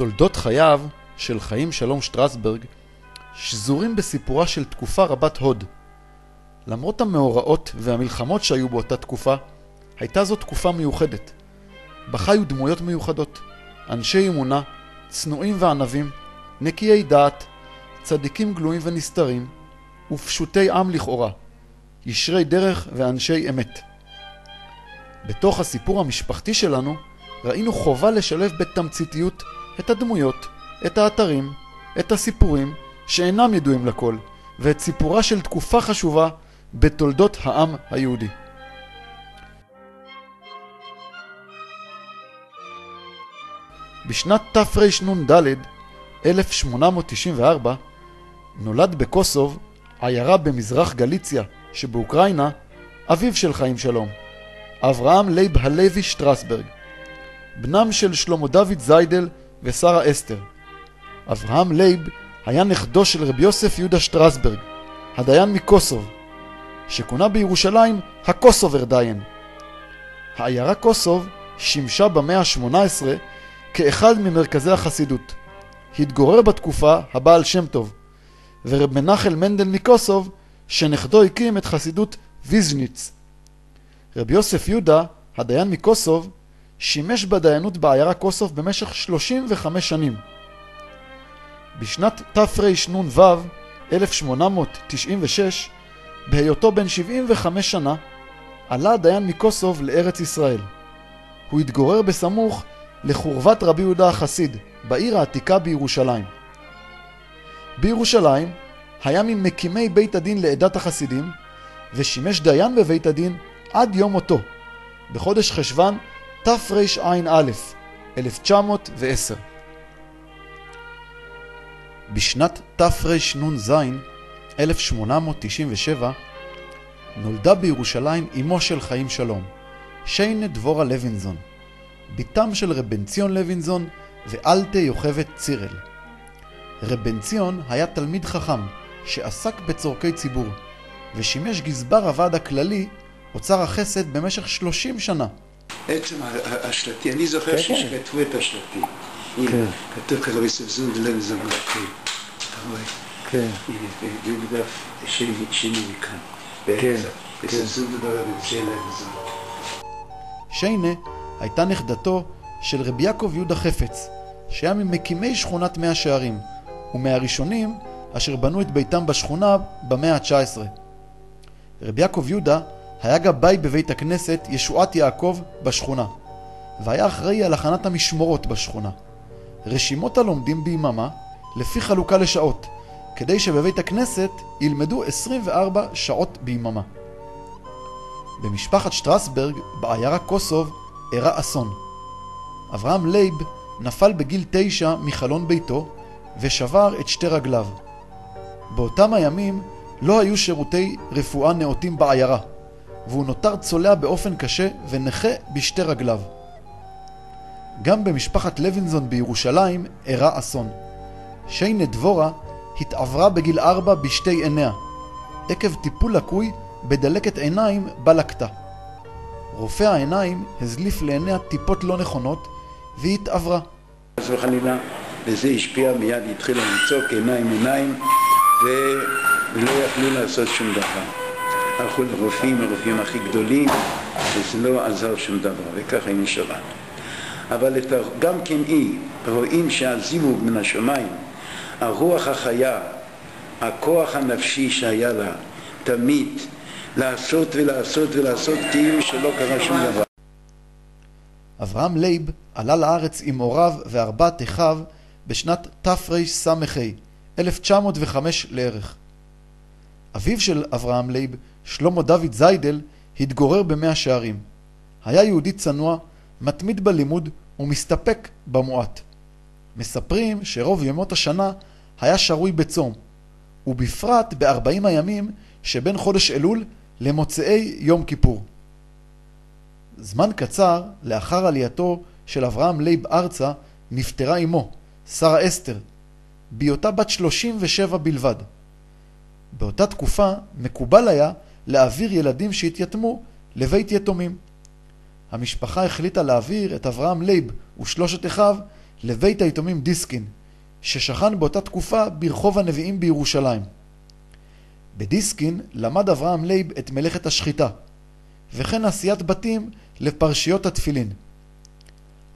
תולדות חייו של חיים שלום שטרסברג שזורים בסיפורה של תקופה רבת הוד. למרות המאורעות והמלחמות שהיו באותה תקופה, הייתה זו תקופה מיוחדת. בה חיו דמויות מיוחדות, אנשי אמונה, צנועים וענבים, נקיי דעת, צדיקים גלויים ונסתרים, ופשוטי עם לכאורה, ישרי דרך ואנשי אמת. בתוך הסיפור המשפחתי שלנו, ראינו חובה לשלב בתמציתיות את הדמויות, את האתרים, את הסיפורים שאינם ידועים לכל, ואת סיפורה של תקופה חשובה בתולדות העם היהודי. בשנת תרנ"ד, 1894, נולד בקוסוב, עיירה במזרח גליציה שבאוקראינה, אביו של חיים שלום, אברהם לייב הלוי שטרסברג, בנם של שלמה דוד זיידל ושרה אסתר. אברהם לייב היה נכדו של רבי יוסף יהודה שטרסברג, הדיין מקוסוב, שכונה בירושלים הקוסובר דיין. העיירה קוסוב שימשה במאה ה-18 כאחד ממרכזי החסידות. התגורר בתקופה הבעל שם טוב, ורב מנחם מנדל מקוסוב, שנכדו הקים את חסידות ויז'ניץ. רבי יוסף יהודה, הדיין מקוסוב, שימש בדיינות בעיירה קוסוב במשך 35 שנים. בשנת תרנ"ו, 1896, בהיותו בן 75 שנה, עלה הדיין מקוסוב לארץ ישראל. הוא התגורר בסמוך לחורבת רבי יהודה החסיד, בעיר העתיקה בירושלים. בירושלים היה ממקימי בית הדין לעדת החסידים, ושימש דיין בבית הדין עד יום מותו, בחודש חשוון תרע"א, 1910. בשנת תרנ"ז, 1897, נולדה בירושלים אמו של חיים שלום, שיינה דבורה לוינזון, ביתם של רב בן ציון לוינזון ואלתה יוכבד צירל. רב בן ציון היה תלמיד חכם שעסק בצורכי ציבור, ושימש גזבר הוועד הכללי אוצר החסד במשך 30 שנה. עצם השלטי, אני זוכר שכתבו את השלטי. הנה, כתוב ככה בסבזון ולוינזון. אתה רואה? כן. הנה, יהודה שני מכאן. באמצע. בסבזון ולוינזון. שיינה הייתה נכדתו של רבי יעקב יהודה חפץ, שהיה ממקימי שכונת מאה שערים, ומהראשונים אשר בנו את ביתם בשכונה במאה ה-19. רבי יעקב יהודה היה גבאי בבית הכנסת ישועת יעקב בשכונה, והיה אחראי על הכנת המשמורות בשכונה. רשימות הלומדים ביממה לפי חלוקה לשעות, כדי שבבית הכנסת ילמדו 24 שעות ביממה. במשפחת שטרסברג בעיירה קוסוב אירע אסון. אברהם לייב נפל בגיל 9 מחלון ביתו ושבר את שתי רגליו. באותם הימים לא היו שירותי רפואה נאותים בעיירה, והוא נותר צולע באופן קשה ונכה בשתי רגליו. גם במשפחת לוינזון בירושלים אירע אסון. שיינה דבורה התעברה בגיל 4 בשתי עיניה, עקב טיפול לקוי בדלקת עיניים בלקתה. רופא העיניים הזליף לעיניה טיפות לא נכונות והיא התעברה. אז וחלילה, וזה השפיע מיד, התחילה לצוק עיניים, ולא יכלו לעשות שום דבר. הלכו לרופאים, הרופאים הכי גדולים, וזה לא עזר שום דבר, וככה היא נשארה. אבל גם כן רואים שהזיווג מן השמיים, הרוח החיה, הכוח הנפשי שהיה לה, תמיד לעשות כאילו שלא קרה שום דבר. אברהם לייב עלה לארץ עם הוריו וארבעת אחיו בשנת תרס"ה, 1905 לערך. אביו של אברהם לייב, שלמה דוד זיידל, התגורר במאה שערים. היה יהודי צנוע, מתמיד בלימוד ומסתפק במועט. מספרים שרוב ימות השנה היה שרוי בצום, ובפרט ב40 הימים שבין חודש אלול למוצאי יום כיפור. זמן קצר לאחר עלייתו של אברהם לייב ארצה נפטרה אמו, שרה אסתר, בהיותה בת 37 בלבד. באותה תקופה מקובל היה להעביר ילדים שהתייתמו לבית יתומים. המשפחה החליטה להעביר את אברהם לייב ושלושת אחיו לבית היתומים דיסקין, ששכן באותה תקופה ברחוב הנביאים בירושלים. בדיסקין למד אברהם לייב את מלאכת השחיטה, וכן עשיית בתים לפרשיות התפילין.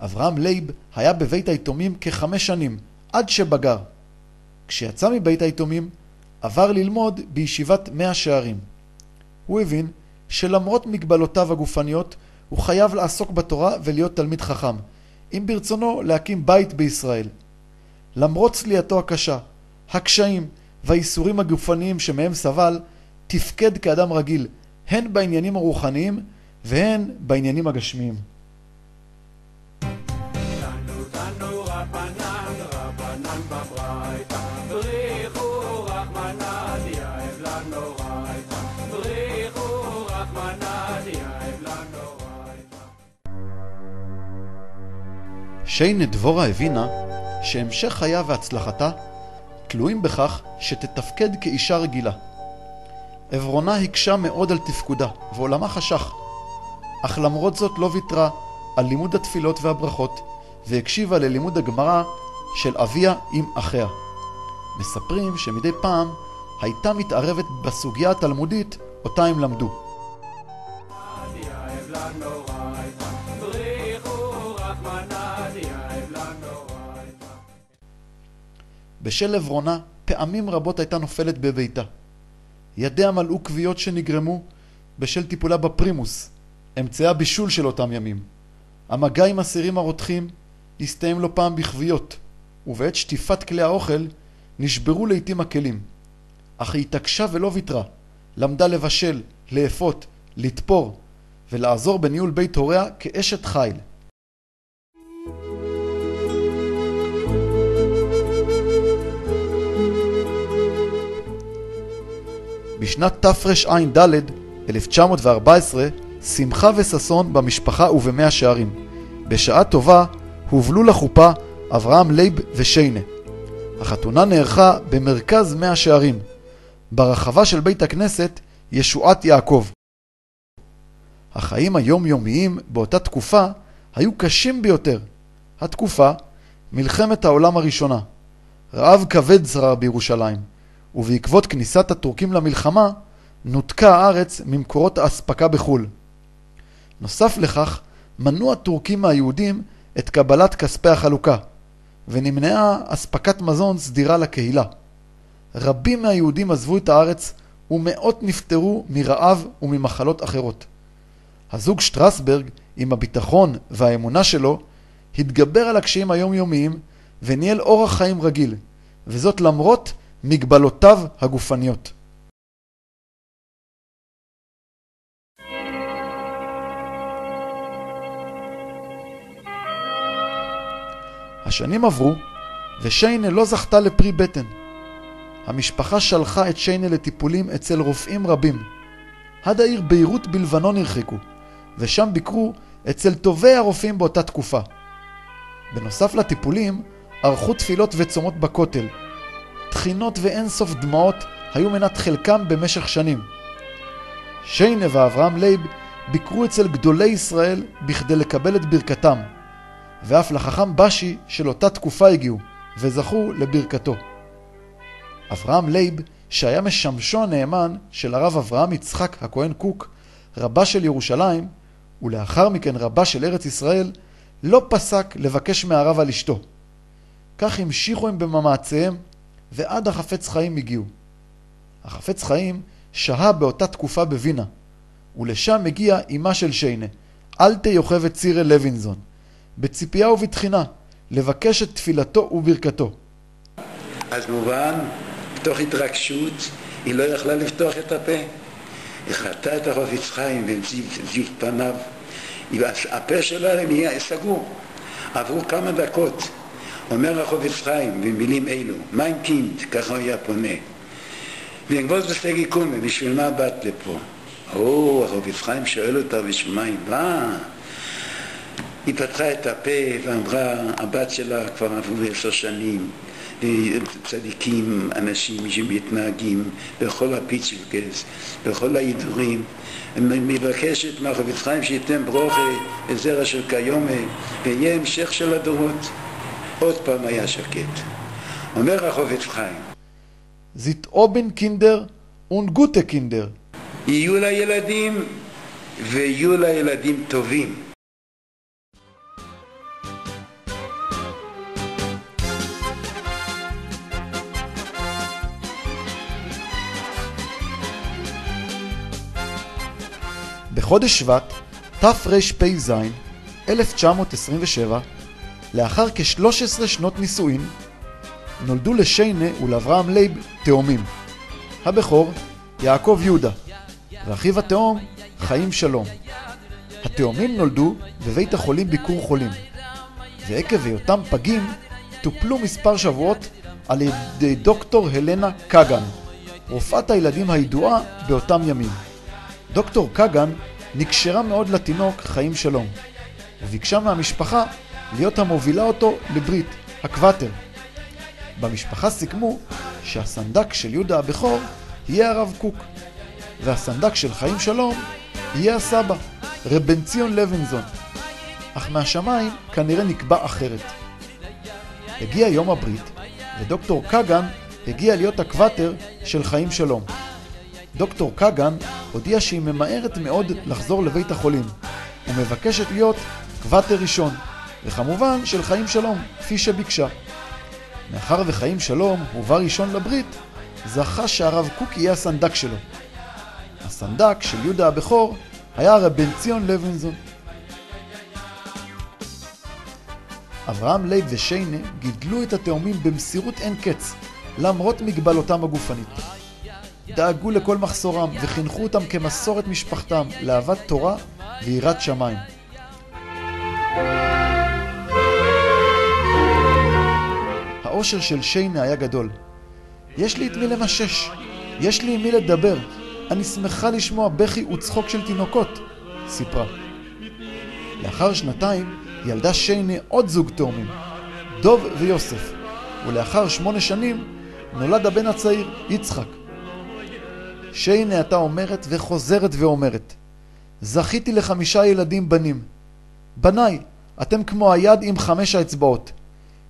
אברהם לייב היה בבית היתומים כ5 שנים, עד שבגר. כשיצא מבית היתומים, עבר ללמוד בישיבת 100 שערים. הוא הבין שלמרות מגבלותיו הגופניות, הוא חייב לעסוק בתורה ולהיות תלמיד חכם, אם ברצונו להקים בית בישראל. למרות צליעתו הקשה, הקשיים והאיסורים הגופניים שמהם סבל, תפקד כאדם רגיל, הן בעניינים הרוחניים והן בעניינים הגשמיים. שיינה דבורה הבינה שהמשך חייה והצלחתה תלויים בכך שתתפקד כאישה רגילה. עברונה הקשה מאוד על תפקודה ועולמה חשך, אך למרות זאת לא ויתרה על לימוד התפילות והברכות והקשיבה ללימוד הגמרא של אביה עם אחיה. מספרים שמדי פעם הייתה מתערבת בסוגיה התלמודית אותה הם למדו. בשל עברונה פעמים רבות הייתה נופלת בביתה. ידיה מלאו כוויות שנגרמו בשל טיפולה בפרימוס, אמצעי הבישול של אותם ימים. המגע עם הסירים הרותחים הסתיים לא פעם בכוויות, ובעת שטיפת כלי האוכל נשברו לעתים הכלים. אך היא התעקשה ולא ויתרה, למדה לבשל, לאפות, לתפור ולעזור בניהול בית הוריה כאשת חיל. בשנת תרע"ד, 1914, שמחה וששון במשפחה ובמאה שערים. בשעה טובה הובלו לחופה אברהם לייב ושיינה. החתונה נערכה במרכז מאה שערים, ברחבה של בית הכנסת ישועת יעקב. החיים היומיומיים באותה תקופה היו קשים ביותר. התקופה, מלחמת העולם הראשונה. רעב כבד שרר בירושלים, ובעקבות כניסת הטורקים למלחמה, נותקה הארץ ממקורות האספקה בחול. נוסף לכך, מנעו הטורקים מהיהודים את קבלת כספי החלוקה, ונמנעה אספקת מזון סדירה לקהילה. רבים מהיהודים עזבו את הארץ, ומאות נפטרו מרעב וממחלות אחרות. הזוג שטרסברג, עם הביטחון והאמונה שלו, התגבר על הקשיים היומיומיים וניהל אורח חיים רגיל, וזאת למרות מגבלותיו הגופניות. השנים עברו, ושיינה לא זכתה לפרי בטן. המשפחה שלחה את שיינה לטיפולים אצל רופאים רבים. עד העיר ביירות בלבנון הרחיקו, ושם ביקרו אצל טובי הרופאים באותה תקופה. בנוסף לטיפולים, ערכו תפילות וצומות בכותל. תחינות ואין סוף דמעות היו מנת חלקם במשך שנים. שיינה ואברהם לייב ביקרו אצל גדולי ישראל בכדי לקבל את ברכתם, ואף לחכם בשי של אותה תקופה הגיעו, וזכו לברכתו. אברהם לייב, שהיה משמשו הנאמן של הרב אברהם יצחק הכהן קוק, רבה של ירושלים, ולאחר מכן רבה של ארץ ישראל, לא פסק לבקש מהרב על אשתו. כך המשיכו הם במאמציהם, ועד החפץ חיים הגיעו. החפץ חיים שהה באותה תקופה בווינה, ולשם הגיעה אמה של שיינה, אלתה יוכבד צירה לוינזון, בציפייה ובתחינה, לבקש את תפילתו וברכתו. אז מובן, בתוך התרגשות, היא לא יכלה לפתוח את הפה. היא חטאה את החפץ חיים וזיו פניו. הפה שלה נהיה סגור. עברו כמה דקות. אומר החפץ חיים במילים אלו, מיין קינד, ככה הוא היה פונה. ואינגבוס בסגי קומה, בשביל מה באת לפה? החפץ חיים שואל אותה, בשביל מה היא באה? היא פתחה את הפה ואמרה, הבת שלה כבר עברו 10 שנים, צדיקים, אנשים שמתנהגים בכל הפיצ'וקס, בכל ההידורים, מבקשת מהחפץ חיים שייתן ברוכה, זרע של כיומה, ויהיה המשך של הדורות. עוד פעם היה שקט. אומר החפץ חיים, Sieht oben Kinder und gute Kinder. יהיו לה ילדים ויהיו לה ילדים טובים. בחודש שבט, תרפ"ז, 1927, לאחר כ-13 שנות נישואין, נולדו לשיינה ולאברהם לייב תאומים. הבכור, יעקב יהודה, ואחיו התאום, חיים שלום. התאומים נולדו בבית החולים ביקור חולים, ועקב היותם פגים, טופלו מספר שבועות על ידי דוקטור הלנה קגן, רופאת הילדים הידועה באותם ימים. דוקטור קגן נקשרה מאוד לתינוק חיים שלום, וביקשה מהמשפחה להיות המובילה אותו לברית, הקוואטר. במשפחה סיכמו שהסנדק של יהודה הבכור יהיה הרב קוק, והסנדק של חיים שלום יהיה הסבא, רב בן ציון לוינזון. אך מהשמיים כנראה נקבע אחרת. הגיע יום הברית, ודוקטור קגן הגיע להיות הקוואטר של חיים שלום. דוקטור קגן הודיע שהיא ממהרת מאוד לחזור לבית החולים, ומבקשת להיות קוואטר ראשון, וכמובן של חיים שלום, כפי שביקשה. מאחר וחיים שלום הובא ראשון לברית, זכה שהרב קוק יהיה הסנדק שלו. הסנדק של יהודה הבכור היה רב בן ציון לוינזון. אברהם לייב ושיינה גידלו את התאומים במסירות אין קץ, למרות מגבלותם הגופנית. דאגו לכל מחסורם וחינכו אותם כמסורת משפחתם לאהבת תורה ויראת שמיים. האושר של שיינה היה גדול. יש לי את מי למשש, יש לי עם מי לדבר, אני שמחה לשמוע בכי וצחוק של תינוקות, סיפרה. לאחר שנתיים ילדה שיינה עוד זוג תאומים, דוב ויוסף, ולאחר 8 שנים נולד הבן הצעיר, יצחק. שיינה הייתה אומרת וחוזרת ואומרת, זכיתי ל5 ילדים בנים. בניי, אתם כמו היד עם 5 האצבעות.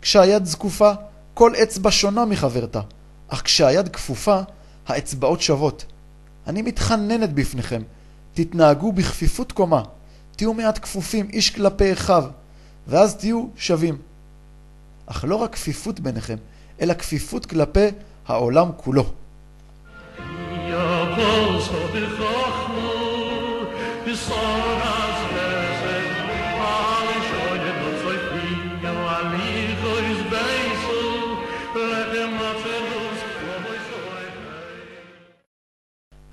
כשהיד זקופה, כל אצבע שונה מחברתה, אך כשהיד כפופה, האצבעות שוות. אני מתחננת בפניכם, תתנהגו בכפיפות קומה, תהיו מעט כפופים איש כלפי אחיו, ואז תהיו שווים. אך לא רק כפיפות ביניכם, אלא כפיפות כלפי העולם כולו.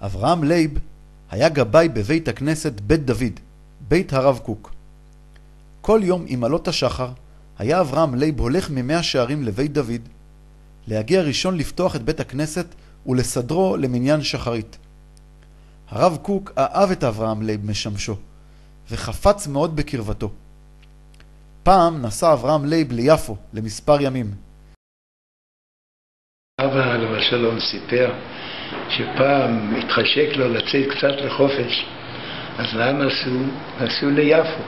אברהם לייב היה גבאי בבית הכנסת בית דוד, בית הרב קוק. כל יום עם עלות השחר היה אברהם לייב הולך ממאה שערים לבית דוד, להגיע ראשון לפתוח את בית הכנסת ולסדרו למניין שחרית. הרב קוק אהב את אברהם לייב משמשו, וחפץ מאוד בקרבתו. פעם נסע אברהם לייב ליפו למספר ימים. אבא עליו השלום סיפר שפעם התחשק לו לצאת קצת לחופש, אז לאן נסעו ליפו.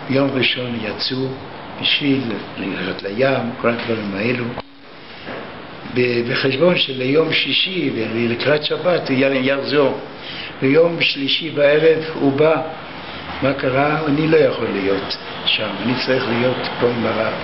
ביום ראשון יצאו בשביל ללכת לים, כל הדברים האלו, בחשבון שליום שישי ולקראת שבת הוא יחזור. ביום שלישי בערב הוא בא. מה קרה? אני לא יכול להיות שם, אני צריך להיות פה עם הרב.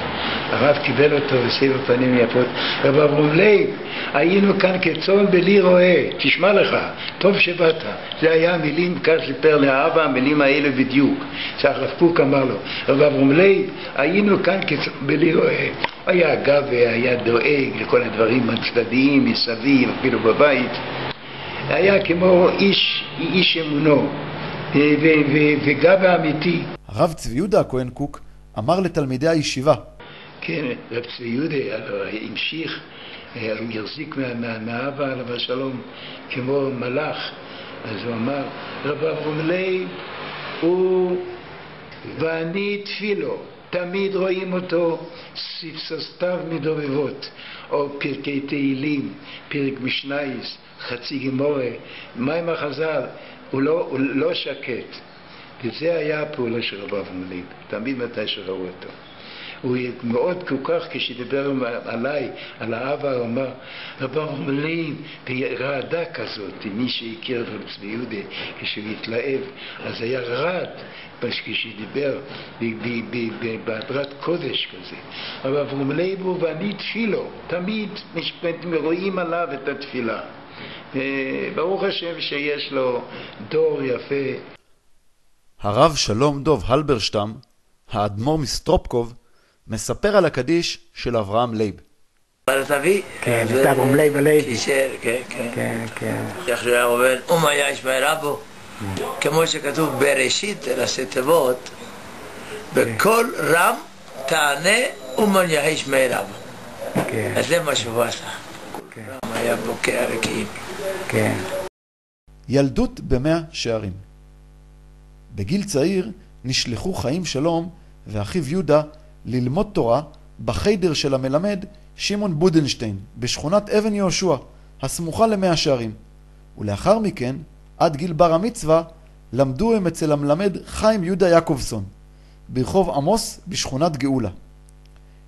הרב קיבל אותו בסבר פנים יפות. רב אברהם לייב, היינו כאן כצאן בלי רועה, תשמע לך, טוב שבאת. זה היה המילים, כך סיפר לאבא, המילים האלה בדיוק. שהרב קוק אמר לו, רב אברהם לייב, היינו כאן כצאן בלי רועה. היה אגב, היה דואג לכל הדברים הצדדיים מסביב, אפילו בבית. היה כמו איש אמונו. וגב האמיתי. הרב צבי יהודה הכהן קוק אמר לתלמידי הישיבה, כן, רב צבי יהודה המשיך, הוא יחזיק מהאבא עליו השלום כמו מלאך. אז הוא אמר, רב אברהם לייב הוא ואני תפילו, תמיד רואים אותו ספססתיו מדובבות, או פרקי תהילים, פרק משנייס, חצי גמורה, מים החז"ל. הוא לא שקט. וזה היה הפעולה של רב אברהם לייב, תמיד מתי שראו אותו. הוא מאוד כל כך, כשדיבר עליי, על האבא, הוא אמר, רבא מלאים ברעדה כזאת, מי שהכיר את רב צבי יהודה, כשהוא התלהב, אז היה רעד, כשדיבר בהדרת קודש כזה. אבל אברהם לייב ואני תפילו, תמיד רואים עליו את התפילה. ברוך השם שיש לו דור יפה. הרב שלום דוב הלברשטם, האדמו"ר מסטרופקוב, מספר על הקדיש של אברהם לייב. אבל תביא? כן, את אברהם לייב הלייב. קישר, כן. איך שהוא היה עובד, היה ישמעאל רבו, כמו שכתוב בראשית, ראשי תיבות, בכל רם תענה היה ישמעאל רבו. אז זה מה שהוא עשה. היה בוקע רקיעים. כן. ילדות במאה שערים. בגיל צעיר נשלחו חיים שלום ואחיו יהודה ללמוד תורה בחיידר של המלמד שמעון בודנשטיין בשכונת אבן יהושע הסמוכה למאה שערים, ולאחר מכן עד גיל בר המצווה למדו הם אצל המלמד חיים יהודה יעקובסון ברחוב עמוס בשכונת גאולה.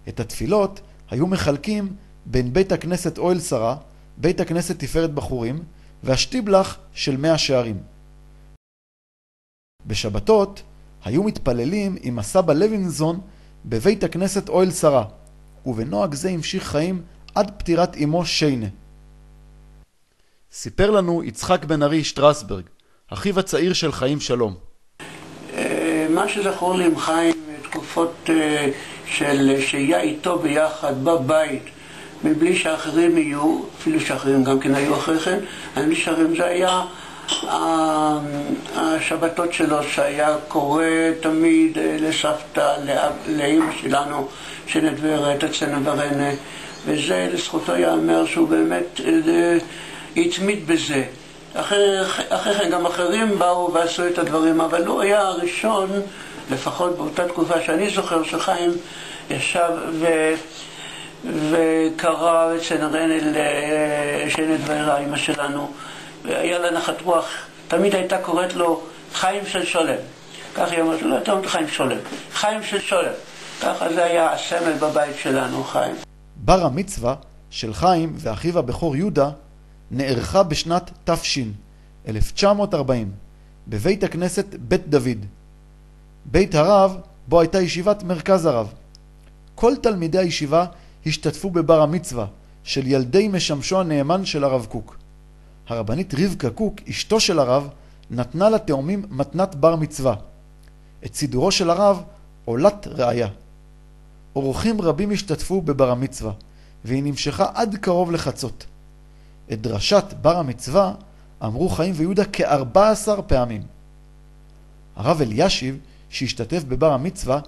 את התפילות היו מחלקים בין בית הכנסת אוהל שרה, בית הכנסת תפארת בחורים והשטיבלח של מאה שערים. בשבתות היו מתפללים עם הסבא לוינזון בבית הכנסת אוהל שרה, ובנוהג זה המשיך חיים עד פטירת אמו שיינה. סיפר לנו יצחק בן ארי שטרסברג, אחיו הצעיר של חיים שלום. מה שזכור לי עם חיים, תקופות של שהיה איתו ביחד בבית, מבלי שאחרים יהיו, אפילו שאחרים גם כן היו אחרי כן, הנשארים זה היה השבתות שלו שהיה קורא תמיד לסבתא, לאמא שלנו שנדברת אצלנו ברנה, וזה לזכותו יאמר שהוא באמת התמיד בזה. אחרי כן גם אחרים באו ועשו את הדברים, אבל הוא היה הראשון, לפחות באותה תקופה שאני זוכר, שחיים ישב וקרא אצלנו רנה שנדברה אמא שלנו, והיה לה נחת רוח, תמיד הייתה קוראת לו חיים של שולם. כך היא אמרת, לא, אתה אומר חיים שולם, חיים של שולם. ככה זה היה הסמל בבית שלנו, חיים. בר המצווה של חיים ואחיו הבכור יהודה נערכה בשנת תש"ן, 1940, בבית הכנסת בית דוד. בית הרב בו הייתה ישיבת מרכז הרב. כל תלמידי הישיבה השתתפו בבר המצווה של ילדי משמשו הנאמן של הרב קוק. הרבנית רבקה קוק, אשתו של הרב, נתנה לתאומים מתנת בר מצווה. את סידורו של הרב עולת ראיה. אורחים רבים השתתפו בבר המצווה, והיא נמשכה עד קרוב לחצות. את דרשת בר המצווה אמרו חיים ויהודה כ14 פעמים. הרב אלישיב, שהשתתף בבר המצווה,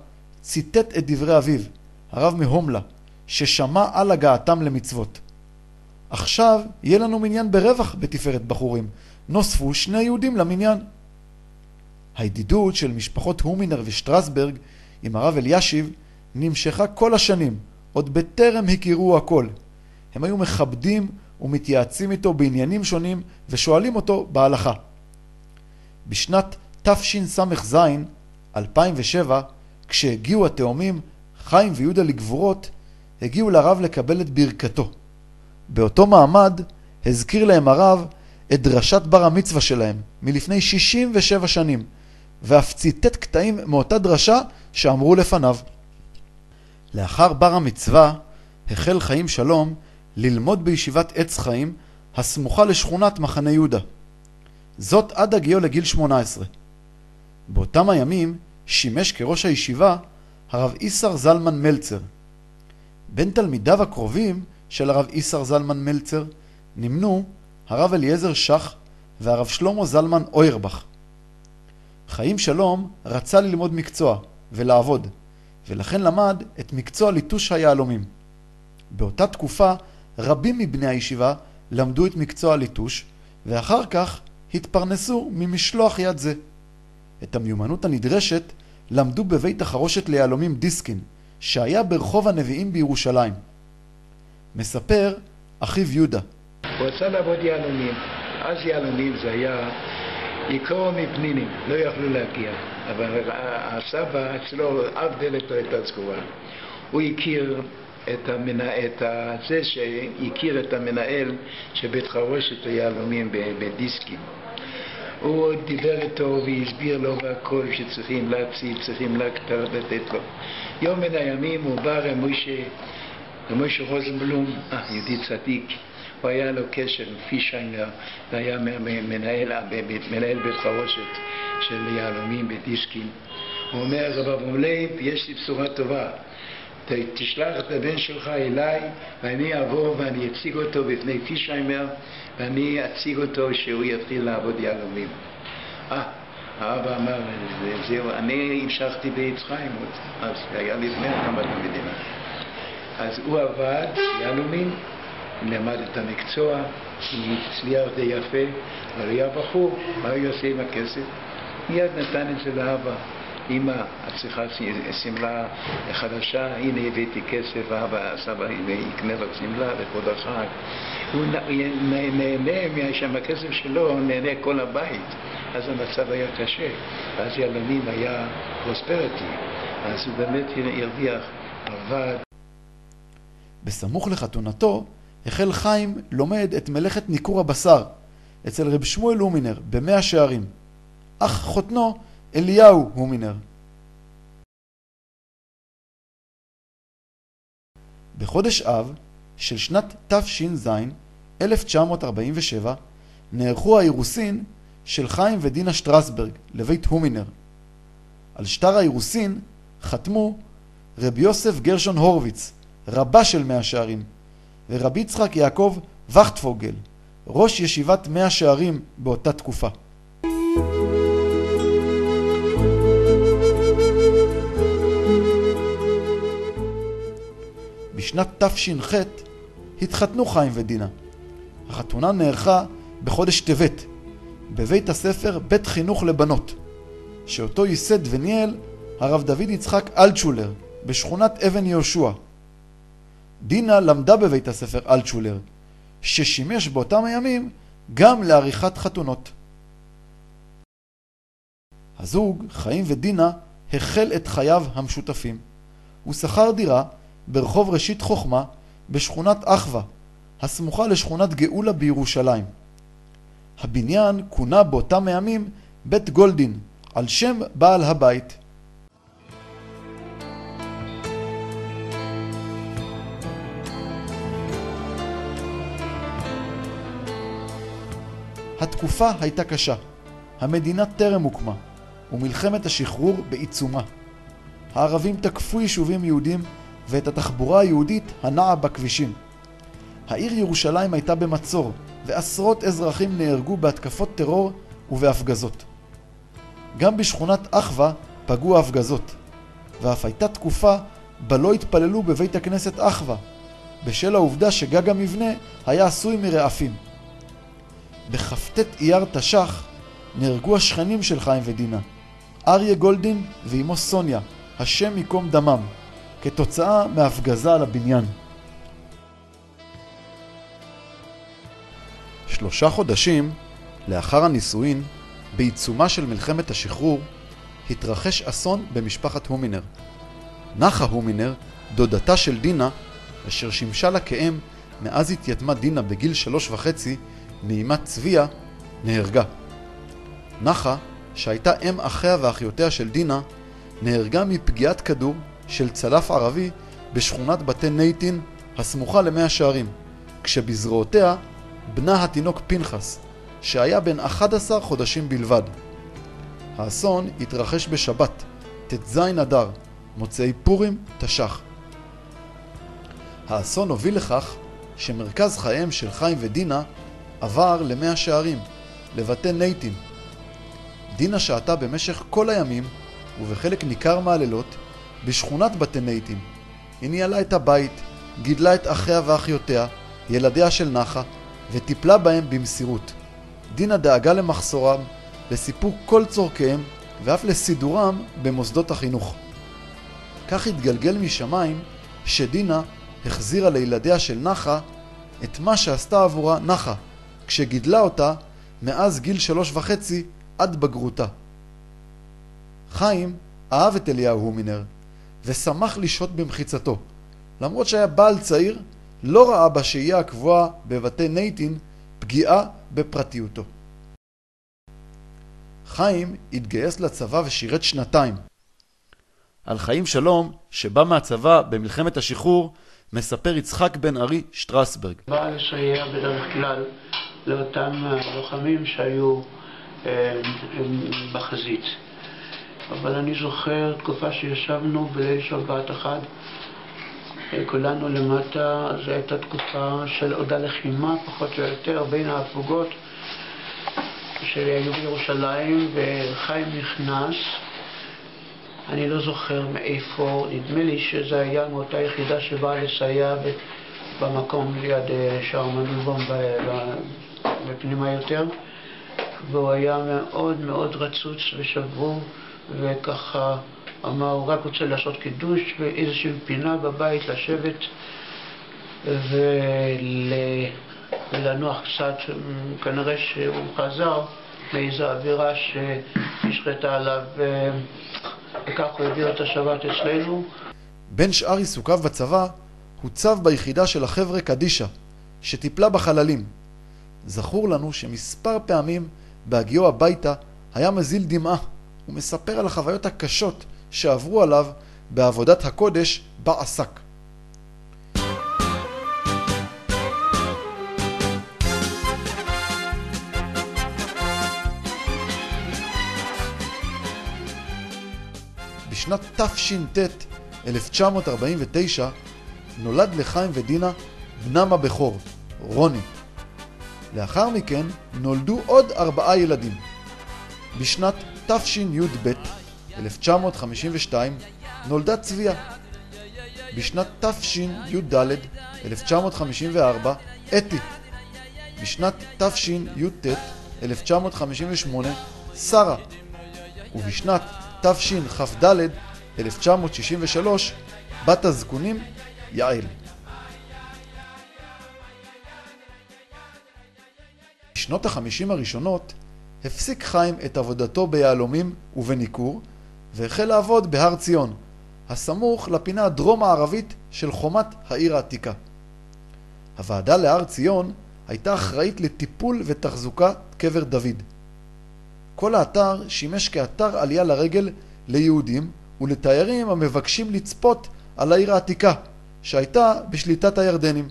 ציטט את דברי אביו, הרב מהומלה, ששמע על הגעתם למצוות. עכשיו יהיה לנו מניין ברווח בתפארת בחורים. נוספו 2 יהודים למניין. הידידות של משפחות הומינר ושטרסברג עם הרב אלישיב נמשכה כל השנים, עוד בטרם הכירו הכל. הם היו מכבדים ומתייעצים איתו בעניינים שונים ושואלים אותו בהלכה. בשנת תשס"ז, 2007, כשהגיעו התאומים חיים ויהודה לגבורות, הגיעו לרב לקבל את ברכתו. באותו מעמד הזכיר להם הרב את דרשת בר המצווה שלהם מלפני 67 שנים, ואף ציטט קטעים מאותה דרשה שאמרו לפניו. לאחר בר המצווה החל חיים שלום ללמוד בישיבת עץ חיים הסמוכה לשכונת מחנה יהודה. זאת עד הגיעו לגיל 18. באותם הימים שימש כראש הישיבה הרב איסר זלמן מלצר. בין תלמידיו הקרובים של הרב איסר זלמן מלצר נמנו הרב אליעזר שח והרב שלמה זלמן אוירבך. חיים שלום רצה ללמוד מקצוע ולעבוד, ולכן למד את מקצוע ליטוש היהלומים. באותה תקופה רבים מבני הישיבה למדו את מקצוע הליטוש, ואחר כך התפרנסו ממשלוח יד זה. את המיומנות הנדרשת למדו בבית החרושת ליהלומים דיסקין, שהיה ברחוב הנביאים בירושלים. מספר אחיו יהודה. הוא רצה לעבוד יהלומים. אז יהלומים זה היה יקור מפנינים, לא יכלו להגיע. אבל הסבא אצלו אף דלת לא הייתה סגורה. הוא הכיר שהכיר את המנהל של בית חרושת היהלומים בדיסקים. הוא דיבר איתו והסביר לו והכל שצריכים להציל, צריכים לתת לו. יום מן הימים הוא בא למוישה רוזנבלום, יהודי צדיק, הוא היה לו קשר עם פישיינר, והיה מנהל בית חרושת של יהלומים בדיסקים. הוא אומר, רב אברהם לייב, יש לי בשורה טובה, תשלח את הבן שלך אליי ואני אבוא ואני אציג אותו בפני פישיימר ואני אציג אותו שהוא יתחיל לעבוד יהלומים. האבא אמר, זהו, אני המשכתי בעץ חיים, אז היה לפני הקמת המדינה. אז הוא עבד יהלומים, למד את המקצוע, הצליח די יפה, אבל היה בחור, מה הוא יעשה עם הכסף? מיד נתן את זה לאבא. אמא, את צריכה סמלה חדשה, הנה הבאתי כסף, סבא יקנה לו סמלה לכבוד החג. הוא נהנה מהכסף שלו, נהנה כל הבית. אז המצב היה קשה, ואז יהלומים היה פרוספריטי, אז הוא באמת הרוויח, עבד. בסמוך לחתונתו החל חיים לומד את מלאכת ניקור הבשר אצל רב שמואל הומינר במאה שערים, אך חותנו אליהו הומינר. בחודש אב של שנת תש"ז 1947 נערכו האירוסין של חיים ודינה שטרסברג לבית הומינר. על שטר האירוסין חתמו רבי יוסף גרשון הורוביץ, רבה של מאה שערים, ורבי יצחק יעקב וכטפוגל, ראש ישיבת מאה שערים באותה תקופה. בשנת תש"ח התחתנו חיים ודינה. החתונה נערכה בחודש טבת, בבית הספר בית חינוך לבנות, שאותו ייסד וניהל הרב דוד יצחק אלטשולר בשכונת אבן יהושע. דינה למדה בבית הספר אלטשולר, ששימש באותם הימים גם לעריכת חתונות. הזוג, חיים ודינה, החל את חייו המשותפים. הוא שכר דירה ברחוב ראשית חוכמה בשכונת אחווה, הסמוכה לשכונת גאולה בירושלים. הבניין כונה באותם הימים בית גולדין, על שם בעל הבית. התקופה הייתה קשה, המדינה טרם הוקמה, ומלחמת השחרור בעיצומה. הערבים תקפו יישובים יהודים ואת התחבורה היהודית הנעה בכבישים. העיר ירושלים הייתה במצור, ועשרות אזרחים נהרגו בהתקפות טרור ובהפגזות. גם בשכונת אחווה פגעו ההפגזות, ואף הייתה תקופה בה לא התפללו בבית הכנסת אחווה, בשל העובדה שגג המבנה היה עשוי מרעפים. בכ"ט אייר תש"ח נהרגו השכנים של חיים ודינה, אריה גולדין ואמו סוניה, השם ייקום דמם, כתוצאה מהפגזה על הבניין. 3 חודשים לאחר הנישואין, בעיצומה של מלחמת השחרור, התרחש אסון במשפחת הומינר. נחה הומינר, דודתה של דינה, אשר שימשה לה כאם מאז התייתמה דינה בגיל 3.5 מאימת צביה, נהרגה. נחה, שהייתה אם אחיה ואחיותיה של דינה, נהרגה מפגיעת כדור של צלף ערבי בשכונת בתי נייטין הסמוכה למאה שערים, כשבזרועותיה בנה התינוק פנחס, שהיה בן 11 חודשים בלבד. האסון התרחש בשבת, ט"ז אדר, מוצאי פורים תש"ח. האסון הוביל לכך שמרכז חייהם של חיים ודינה עבר למאה שערים, לבתי נייטין. דינה שהתה במשך כל הימים ובחלק ניכר מהלילות בשכונת בתי נייטין. היא ניהלה את הבית, גידלה את אחיה ואחיותיה, ילדיה של נחה, וטיפלה בהם במסירות. דינה דאגה למחסורם, לסיפוק כל צורכיהם, ואף לסידורם במוסדות החינוך. כך התגלגל משמיים שדינה החזירה לילדיה של נחה את מה שעשתה עבורה נחה, כשגידלה אותה מאז גיל 3.5 עד בגרותה. חיים אהב את אליהו הומינר, ושמח לשהות במחיצתו. למרות שהיה בעל צעיר, לא ראה בשהייה הקבועה בבתי נייטין פגיעה בפרטיותו. חיים התגייס לצבא ושירת 2 שנתיים. על חיים שלום, שבא מהצבא במלחמת השחרור, מספר יצחק בן ארי שטרסברג. בא לסייע בדרך כלל לאותם לוחמים שהיו בחזית. אבל אני זוכר תקופה שישבנו בליל שבת אחד, כולנו למטה, זו הייתה תקופה של עוד הלחימה פחות או יותר בין ההפוגות שהיו בירושלים, וחיים נכנס, אני לא זוכר מאיפה, נדמה לי שזה היה מאותה יחידה שבאה לסייע במקום ליד שער מנוילבאום בפנימה יותר, והוא היה מאוד מאוד רצוץ ושבור, וככה אמר, הוא רק רוצה לעשות קידוש באיזושהי פינה בבית, לשבת ולנוח קצת. כנראה שהוא חזר מאיזו אווירה שנשחטה עליו, וכך הוא העביר את השבת אצלנו. בין שאר עיסוקיו בצבא, הוצב ביחידה של החבר'ה קדישה, שטיפלה בחללים. זכור לנו שמספר פעמים בהגיעו הביתה היה מזיל דמעה, ומספר על החוויות הקשות שעברו עליו בעבודת הקודש בעסק. בשנת תש"ט 1949 נולד לחיים ודינה בנם הבכור, רוני. לאחר מכן נולדו עוד 4 ילדים. בשנת תשי"ב 1952 נולדה צביה. בשנת תשי"ד 1954 אתי. בשנת תשי"ט 1958 שרה. ובשנת תשכ"ד 1963 בת הזקונים יעל. בשנות ה-50 הראשונות הפסיק חיים את עבודתו ביהלומים ובניקור, והחל לעבוד בהר ציון, הסמוך לפינה הדרום-מערבית של חומת העיר העתיקה. הוועדה להר ציון הייתה אחראית לטיפול ותחזוקת קבר דוד. כל האתר שימש כאתר עלייה לרגל ליהודים ולתיירים המבקשים לצפות על העיר העתיקה, שהייתה בשליטת הירדנים.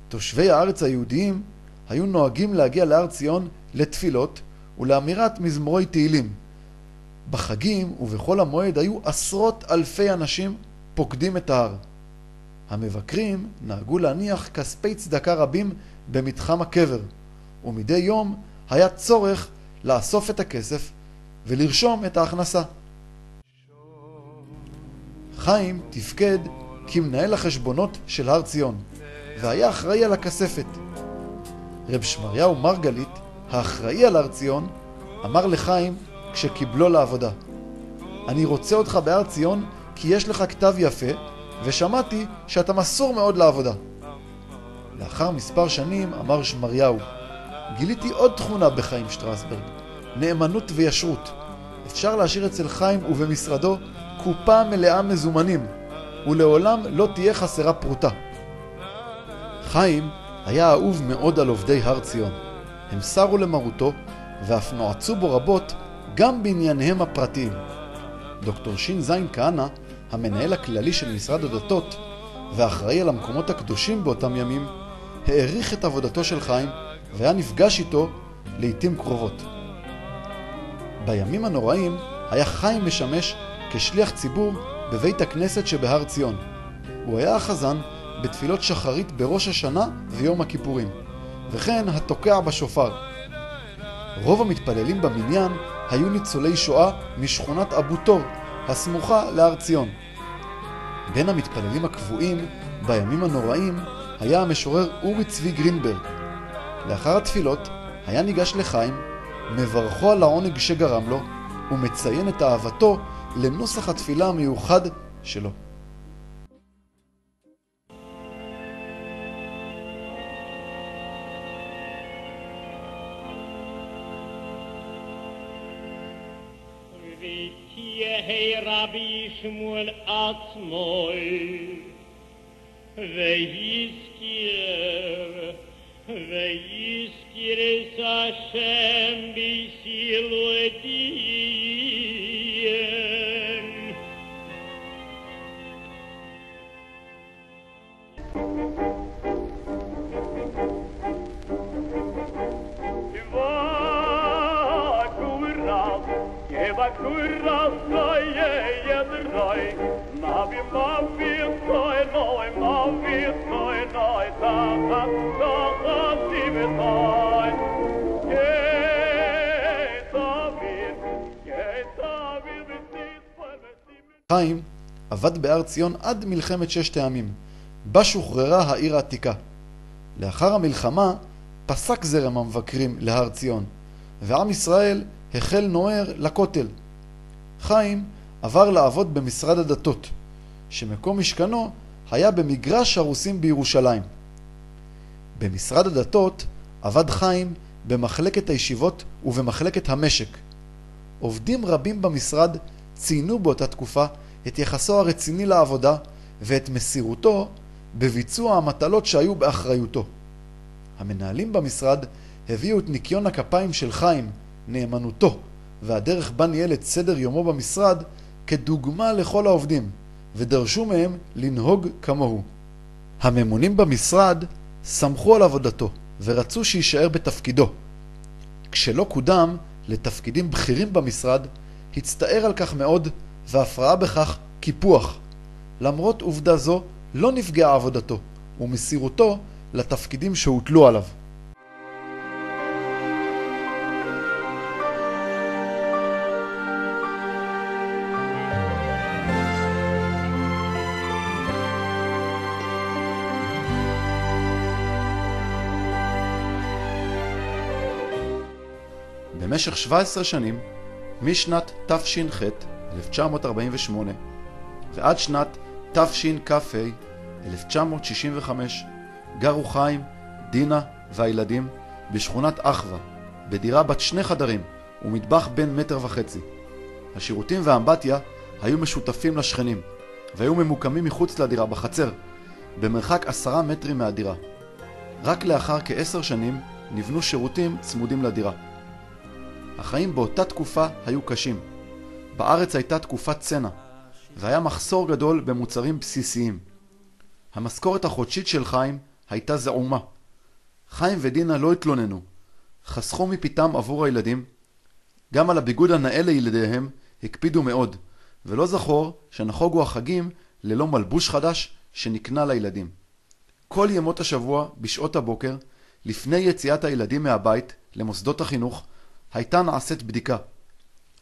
תושבי הארץ היהודיים היו נוהגים להגיע להר ציון לתפילות ולאמירת מזמורי תהילים. בחגים ובכל המועד היו עשרות אלפי אנשים פוקדים את ההר. המבקרים נהגו להניח כספי צדקה רבים במתחם הקבר, ומדי יום היה צורך לאסוף את הכסף ולרשום את ההכנסה. חיים תפקד כמנהל החשבונות של הר ציון, והיה אחראי על הכספת. רב שמריהו מרגלית, האחראי על הר ציון, אמר לחיים כשקיבלו לעבודה: אני רוצה אותך בהר ציון כי יש לך כתב יפה, ושמעתי שאתה מסור מאוד לעבודה. לאחר מספר שנים אמר שמריהו: גיליתי עוד תכונה בחיים שטרסברג, נאמנות וישרות. אפשר להשאיר אצל חיים ובמשרדו קופה מלאה מזומנים, ולעולם לא תהיה חסרה פרוטה. חיים היה אהוב מאוד על עובדי הר ציון. הם סרו למרותו ואף נועצו בו רבות גם בענייניהם הפרטיים. דוקטור שין זין כהנא, המנהל הכללי של משרד הדתות ואחראי על המקומות הקדושים באותם ימים, העריך את עבודתו של חיים והיה נפגש איתו לעתים קרובות. בימים הנוראים היה חיים משמש כשליח ציבור בבית הכנסת שבהר ציון. הוא היה החזן בתפילות שחרית בראש השנה ויום הכיפורים, וכן התוקע בשופר. רוב המתפללים במניין היו ניצולי שואה משכונת אבו תור, הסמוכה להר ציון. בין המתפללים הקבועים בימים הנוראים היה המשורר אורי צבי גרינברג. לאחר התפילות היה ניגש לחיים, מברכו על העונג שגרם לו, ומציין את אהבתו לנוסח התפילה המיוחד שלו. יהי רבי שמואל עצמוי ויזכיר את השם בסילותיהם. חיים עבד בהר ציון עד מלחמת ששת הימים, בה שוחררה העיר העתיקה. לאחר המלחמה פסק זרם המבקרים להר ציון, ועם ישראל החל נוער לכותל. חיים עבר לעבוד במשרד הדתות, שמקום משכנו היה במגרש הרוסים בירושלים. במשרד הדתות עבד חיים במחלקת הישיבות ובמחלקת המשק. עובדים רבים במשרד ציינו באותה תקופה את יחסו הרציני לעבודה ואת מסירותו בביצוע המטלות שהיו באחריותו. המנהלים במשרד הביאו את ניקיון הכפיים של חיים, נאמנותו והדרך בה ניהל את סדר יומו במשרד כדוגמה לכל העובדים, ודרשו מהם לנהוג כמוהו. הממונים במשרד סמכו על עבודתו ורצו שישאר בתפקידו. כשלא קודם לתפקידים בכירים במשרד, הצטער על כך מאוד ואף ראה בכך קיפוח. למרות עובדה זו לא נפגעה עבודתו ומסירותו לתפקידים שהוטלו עליו. במשך 17 שנים, משנת תש"ח 1948 ועד שנת תשכ"ה 1965 גרו חיים, דינה והילדים בשכונת אחווה, בדירה בת 2 חדרים ומטבח בן 1.5 מטר. השירותים והאמבטיה היו משותפים לשכנים והיו ממוקמים מחוץ לדירה בחצר, במרחק 10 מטרים מהדירה. רק לאחר כ10 שנים נבנו שירותים צמודים לדירה. החיים באותה תקופה היו קשים. בארץ הייתה תקופת צנע, והיה מחסור גדול במוצרים בסיסיים. המשכורת החודשית של חיים הייתה זעומה. חיים ודינה לא התלוננו, חסכו מפיתם עבור הילדים. גם על הביגוד הנאה לילדיהם הקפידו מאוד, ולא זכור שנחוגו החגים ללא מלבוש חדש שנקנה לילדים. כל ימות השבוע בשעות הבוקר, לפני יציאת הילדים מהבית למוסדות החינוך, הייתה נעשית בדיקה.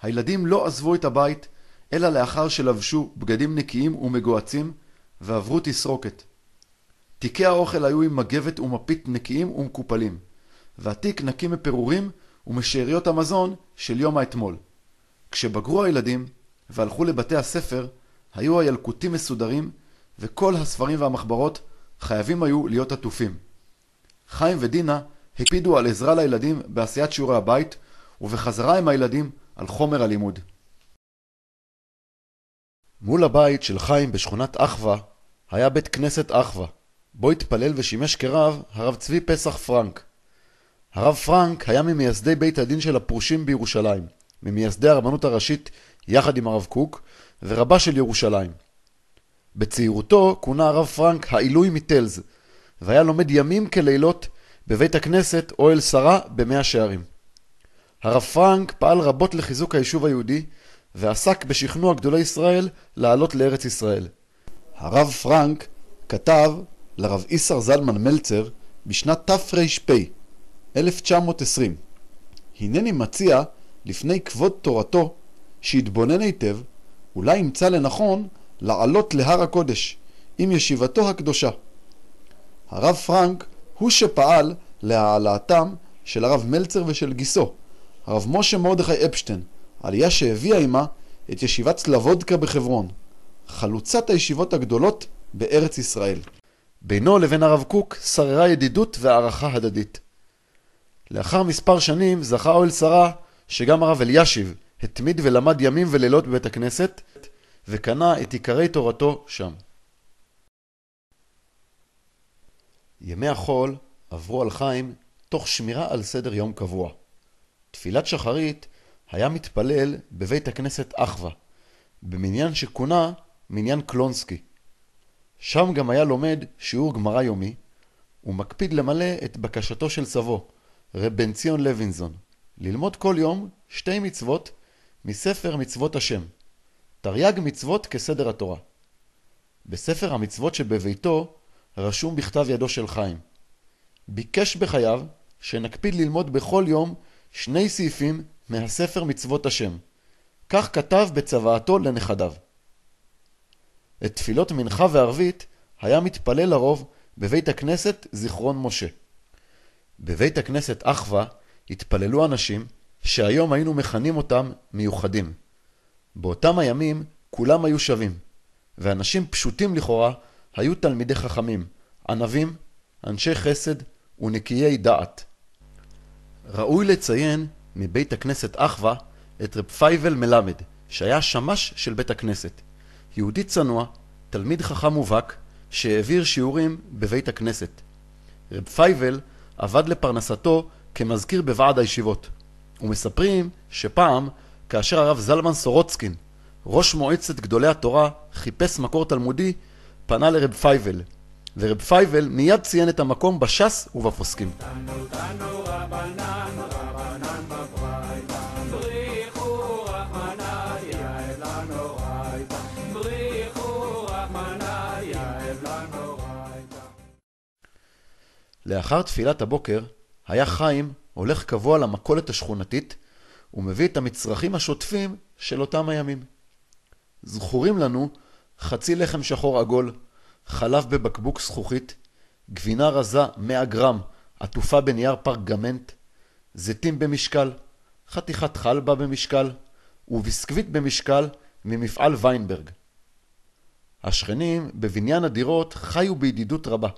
הילדים לא עזבו את הבית, אלא לאחר שלבשו בגדים נקיים ומגועצים ועברו תסרוקת. תיקי האוכל היו עם מגבת ומפית נקיים ומקופלים, והתיק נקי מפירורים ומשאריות המזון של יום האתמול. כשבגרו הילדים והלכו לבתי הספר, היו הילקוטים מסודרים, וכל הספרים והמחברות חייבים היו להיות עטופים. חיים ודינה הקפידו על עזרה לילדים בעשיית שיעורי הבית, ובחזרה עם הילדים על חומר הלימוד. מול הבית של חיים בשכונת אחווה היה בית כנסת אחווה, בו התפלל ושימש כרב הרב צבי פסח פרנק. הרב פרנק היה ממייסדי בית הדין של הפרושים בירושלים, ממייסדי הרבנות הראשית יחד עם הרב קוק ורבה של ירושלים. בצעירותו כונה הרב פרנק העילוי מטלז, והיה לומד ימים כלילות בבית הכנסת אוהל שרה במאה שערים. הרב פרנק פעל רבות לחיזוק היישוב היהודי, ועסק בשכנוע גדולי ישראל לעלות לארץ ישראל. הרב פרנק כתב לרב איסר זלמן מלצר בשנת תר"פ 1920: הנני מציע לפני כבוד תורתו שיתבונן היטב, אולי ימצא לנכון לעלות להר הקודש עם ישיבתו הקדושה. הרב פרנק הוא שפעל להעלאתם של הרב מלצר ושל גיסו, הרב משה מרדכי אפשטיין, עלייה שהביאה עימה את ישיבת סלבודקה בחברון, חלוצת הישיבות הגדולות בארץ ישראל. בינו לבין הרב קוק שררה ידידות והערכה הדדית. לאחר מספר שנים זכה אוהל שרה שגם הרב אלישיב התמיד ולמד ימים ולילות בבית הכנסת, וקנה את עיקרי תורתו שם. ימי החול עברו על חיים תוך שמירה על סדר יום קבוע. תפילת שחרית היה מתפלל בבית הכנסת אחווה, במניין שכונה מניין קלונסקי. שם גם היה לומד שיעור גמרא יומי, ומקפיד למלא את בקשתו של סבו, רב בן ציון לוינזון, ללמוד כל יום 2 מצוות מספר מצוות השם, תרי"ג מצוות כסדר התורה. בספר המצוות שבביתו רשום בכתב ידו של חיים. ביקש בחייו שנקפיד ללמוד בכל יום 2 סעיפים מהספר מצוות השם. כך כתב בצוואתו לנכדיו. את תפילות מנחה וערבית היה מתפלל לרוב בבית הכנסת זיכרון משה. בבית הכנסת אחווה התפללו אנשים שהיום היינו מכנים אותם מיוחדים. באותם הימים כולם היו שווים, ואנשים פשוטים לכאורה היו תלמידי חכמים, ענבים, אנשי חסד ונקיי דעת. ראוי לציין מבית הכנסת אחווה את רב פייבל מלמד, שהיה שמש של בית הכנסת. יהודי צנוע, תלמיד חכם מובהק, שהעביר שיעורים בבית הכנסת. רב פייבל עבד לפרנסתו כמזכיר בוועד הישיבות. ומספרים שפעם, כאשר הרב זלמן סורוצקין, ראש מועצת גדולי התורה, חיפש מקור תלמודי, פנה לרב פייבל, ורב פייבל מיד ציין את המקום בש"ס ובפוסקים. לאחר תפילת הבוקר היה חיים הולך קבוע למכולת השכונתית ומביא את המצרכים השוטפים של אותם הימים. זכורים לנו חצי לחם שחור עגול, חלב בבקבוק זכוכית, גבינה רזה 100 גרם עטופה בנייר פרגמנט, זיתים במשקל, חתיכת חלבה במשקל וביסקוויט במשקל ממפעל ויינברג. השכנים בבניין הדירות חיו בידידות רבה.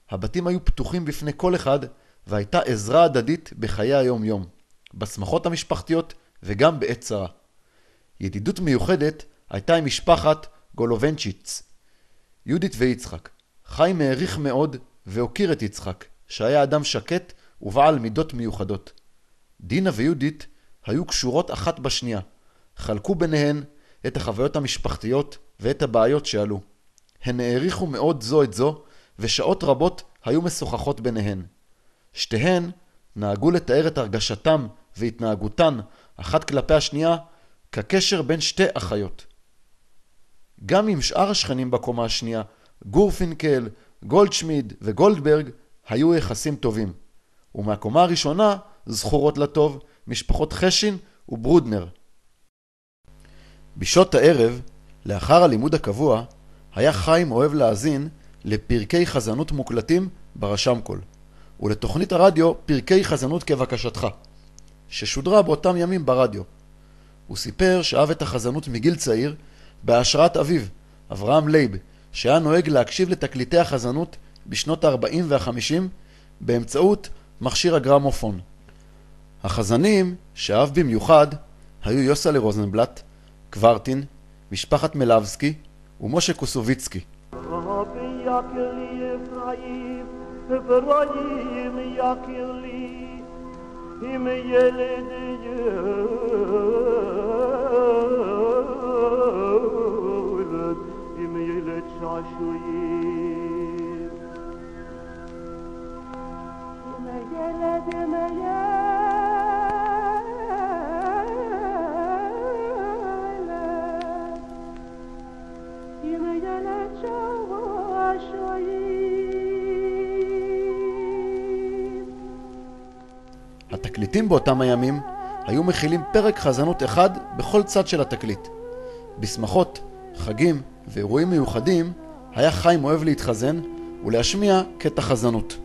הבתים היו פתוחים בפני כל אחד והייתה עזרה הדדית בחיי היום יום, בשמחות המשפחתיות וגם בעת צרה. ידידות מיוחדת הייתה עם משפחת גולובנצ'יץ, יהודית ויצחק. חיים העריך מאוד והוקיר את יצחק, שהיה אדם שקט ובעל מידות מיוחדות. דינה ויהודית היו קשורות אחת בשנייה, חלקו ביניהן את החוויות המשפחתיות ואת הבעיות שעלו. הן העריכו מאוד זו את זו, ושעות רבות היו משוחחות ביניהן. שתיהן נהגו לתאר את הרגשתם והתנהגותן אחת כלפי השנייה כקשר בין 2 אחיות. גם עם שאר השכנים בקומה השנייה, גורפינקל, גולדשמיד וגולדברג, היו יחסים טובים. ומהקומה הראשונה זכורות לטוב משפחות חשין וברודנר. בשעות הערב, לאחר הלימוד הקבוע, היה חיים אוהב להאזין לפרקי חזנות מוקלטים ברשמקול, ולתוכנית הרדיו פרקי חזנות כבקשתך, ששודרה באותם ימים ברדיו. הוא סיפר שאהב את החזנות מגיל צעיר בהשראת אביו, אברהם לייב, שהיה נוהג להקשיב לתקליטי החזנות בשנות ה-40 וה-50 באמצעות מכשיר הגרמופון. החזנים שאהב במיוחד היו יוסלה רוזנבלט, קוורטין, משפחת מלבסקי ומשה קוסוביצקי. התקליטים באותם הימים היו מכילים פרק חזנות אחד בכל צד של התקליט. בשמחות, חגים ואירועים מיוחדים היה חיים אוהב להתחזן ולהשמיע קטע חזנות.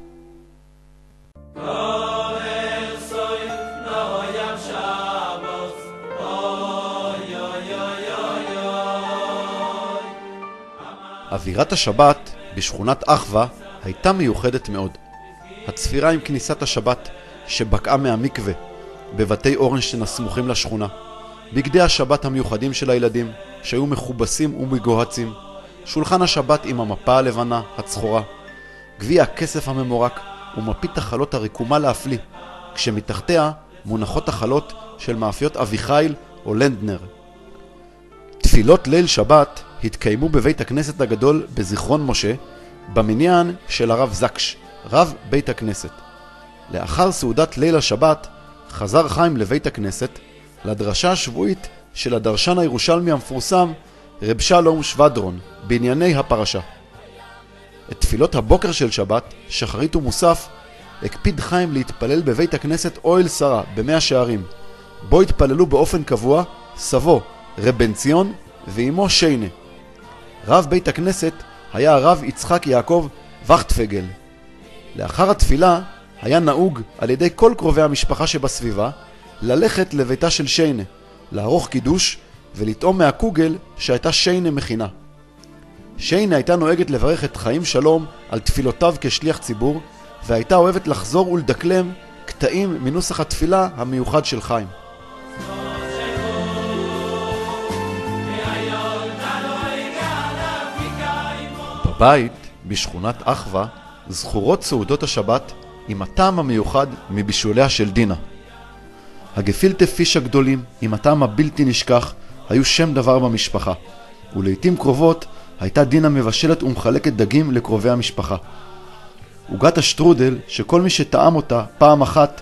אווירת השבת בשכונת אחווה הייתה מיוחדת מאוד. הצפירה עם כניסת השבת שבקעה מהמקווה בבתי אורנשטיין הסמוכים לשכונה, בגדי השבת המיוחדים של הילדים, שהיו מכובסים ומגוהצים, שולחן השבת עם המפה הלבנה, הצחורה, גביע הכסף הממורק ומפית החלות הרקומה להפליא, כשמתחתיה מונחות החלות של מאפיות אביחיל או לנדנר. תפילות ליל שבת התקיימו בבית הכנסת הגדול בזיכרון משה, במניין של הרב זקש, רב בית הכנסת. לאחר סעודת ליל השבת חזר חיים לבית הכנסת, לדרשה השבועית של הדרשן הירושלמי המפורסם רב שלום שוודרון בענייני הפרשה. את תפילות הבוקר של שבת, שחרית ומוסף, הקפיד חיים להתפלל בבית הכנסת אוהל שרה במאה שערים, בו התפללו באופן קבוע סבו רב בן ציון ואימו שיינה. רב בית הכנסת היה הרב יצחק יעקב וכטפגל. לאחר התפילה היה נהוג על ידי כל קרובי המשפחה שבסביבה ללכת לביתה של שיינה, לערוך קידוש ולטעום מהקוגל שהייתה שיינה מכינה. שיינה הייתה נוהגת לברך את חיים שלום על תפילותיו כשליח ציבור, והייתה אוהבת לחזור ולדקלם קטעים מנוסח התפילה המיוחד של חיים. בבית, בשכונת אחווה, זכורות סעודות השבת עם הטעם המיוחד מבישוליה של דינה. הגפילטה פיש הגדולים עם הטעם הבלתי נשכח היו שם דבר במשפחה, ולעיתים קרובות הייתה דינה מבשלת ומחלקת דגים לקרובי המשפחה. עוגת השטרודל, שכל מי שטעם אותה פעם אחת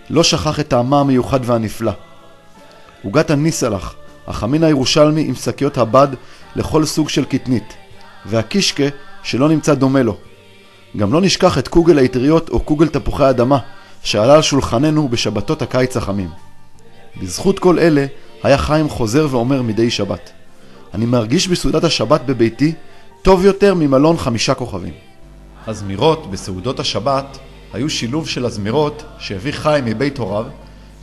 לא שכח את טעמה המיוחד והנפלא. עוגת הניסלח, החמין הירושלמי עם שקיות הבד לכל סוג של קטנית, והקישקה שלא נמצא דומה לו. גם לא נשכח את קוגל היטריות או קוגל תפוחי האדמה שעלה על שולחננו בשבתות הקיץ החמים. בזכות כל אלה היה חיים חוזר ואומר מדי שבת: אני מרגיש בסעודת השבת בביתי טוב יותר ממלון 5 כוכבים. הזמירות בסעודות השבת היו שילוב של הזמירות שהביא חיים מבית הוריו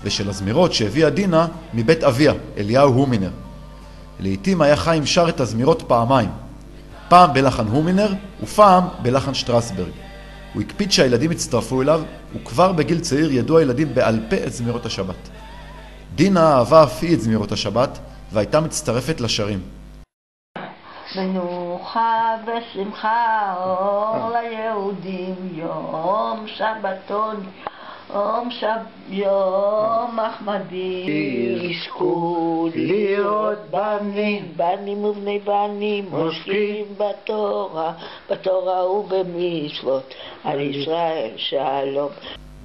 ושל הזמירות שהביאה דינה מבית אביה, אליהו הומינר. לעתים היה חיים שר את הזמירות פעמיים, פעם בלחן הומינר ופעם בלחן שטרסברג. הוא הקפיד שהילדים הצטרפו אליו, וכבר בגיל צעיר ידעו הילדים בעל פה את זמירות השבת. דינה אהבה אף היא את זמירות השבת והייתה מצטרפת לשרים. מנוחה ושמחה אור ליהודים, יום שבתון, יום מחמדי, יזכו לראות בנים ובני בנים, עוסקים בתורה ובמצוות, על ישראל שלום.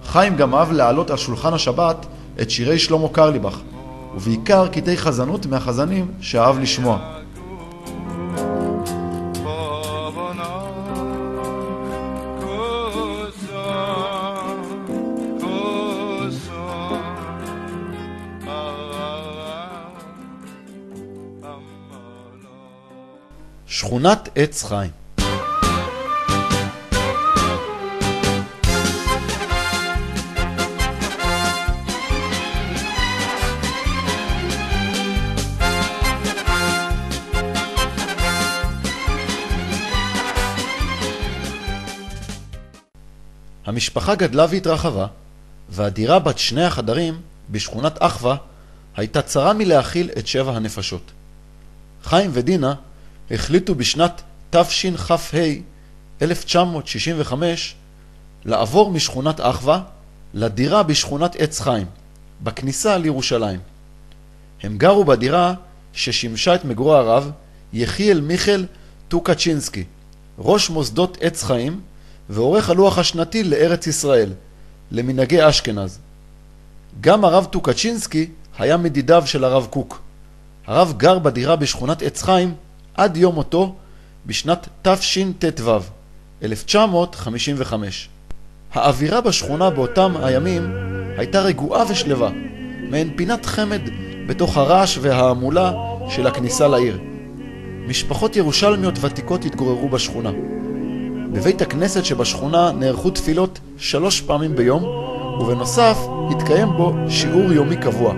חיים גם אהב להעלות על שולחן השבת את שירי שלמה קרליבך, ובעיקר קטעי חזנות מהחזנים שאהב לשמוע. שכונת עץ חיים. המשפחה גדלה והתרחבה, והדירה בת 2 החדרים בשכונת אחווה הייתה צרה מלהכיל את 7 הנפשות. חיים ודינה החליטו בשנת תשכ"ה 1965 לעבור משכונת אחווה לדירה בשכונת עץ חיים, בכניסה לירושלים. הם גרו בדירה ששימשה את מגורי הרב יחיאל מיכל טוקצ'ינסקי, ראש מוסדות עץ חיים ועורך הלוח השנתי לארץ ישראל, למנהגי אשכנז. גם הרב טוקצ'ינסקי היה מדידיו של הרב קוק. הרב גר בדירה בשכונת עץ חיים עד יום מותו בשנת תשט"ו, 1955. האווירה בשכונה באותם הימים הייתה רגועה ושלווה, מעין פינת חמד בתוך הרעש וההמולה של הכניסה לעיר. משפחות ירושלמיות ותיקות התגוררו בשכונה. בבית הכנסת שבשכונה נערכו תפילות 3 פעמים ביום, ובנוסף התקיים בו שיעור יומי קבוע.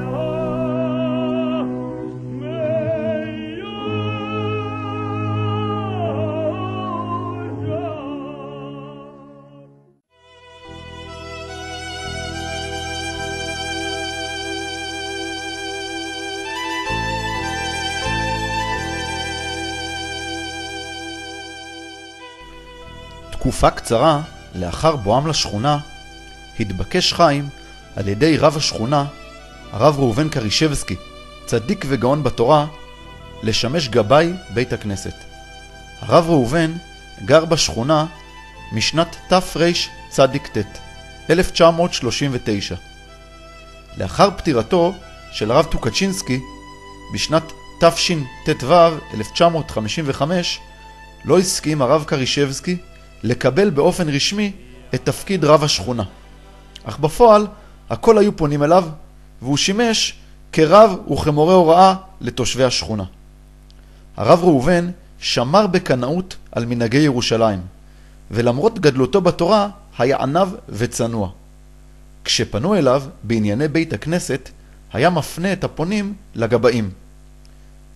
תקופה קצרה לאחר בואם לשכונה, התבקש חיים על ידי רב השכונה, הרב ראובן קרישבסקי, צדיק וגאון בתורה, לשמש גבאי בית הכנסת. הרב ראובן גר בשכונה משנת תרצ"ט, 1939. לאחר פטירתו של הרב טוקצ'ינסקי, בשנת תשט"ו, 1955, לא הסכים הרב קרישבסקי לקבל באופן רשמי את תפקיד רב השכונה. אך בפועל הכל היו פונים אליו, והוא שימש כרב וכמורה הוראה לתושבי השכונה. הרב ראובן שמר בקנאות על מנהגי ירושלים, ולמרות גדלותו בתורה היה ענב וצנוע. כשפנו אליו בענייני בית הכנסת, היה מפנה את הפונים לגבאים.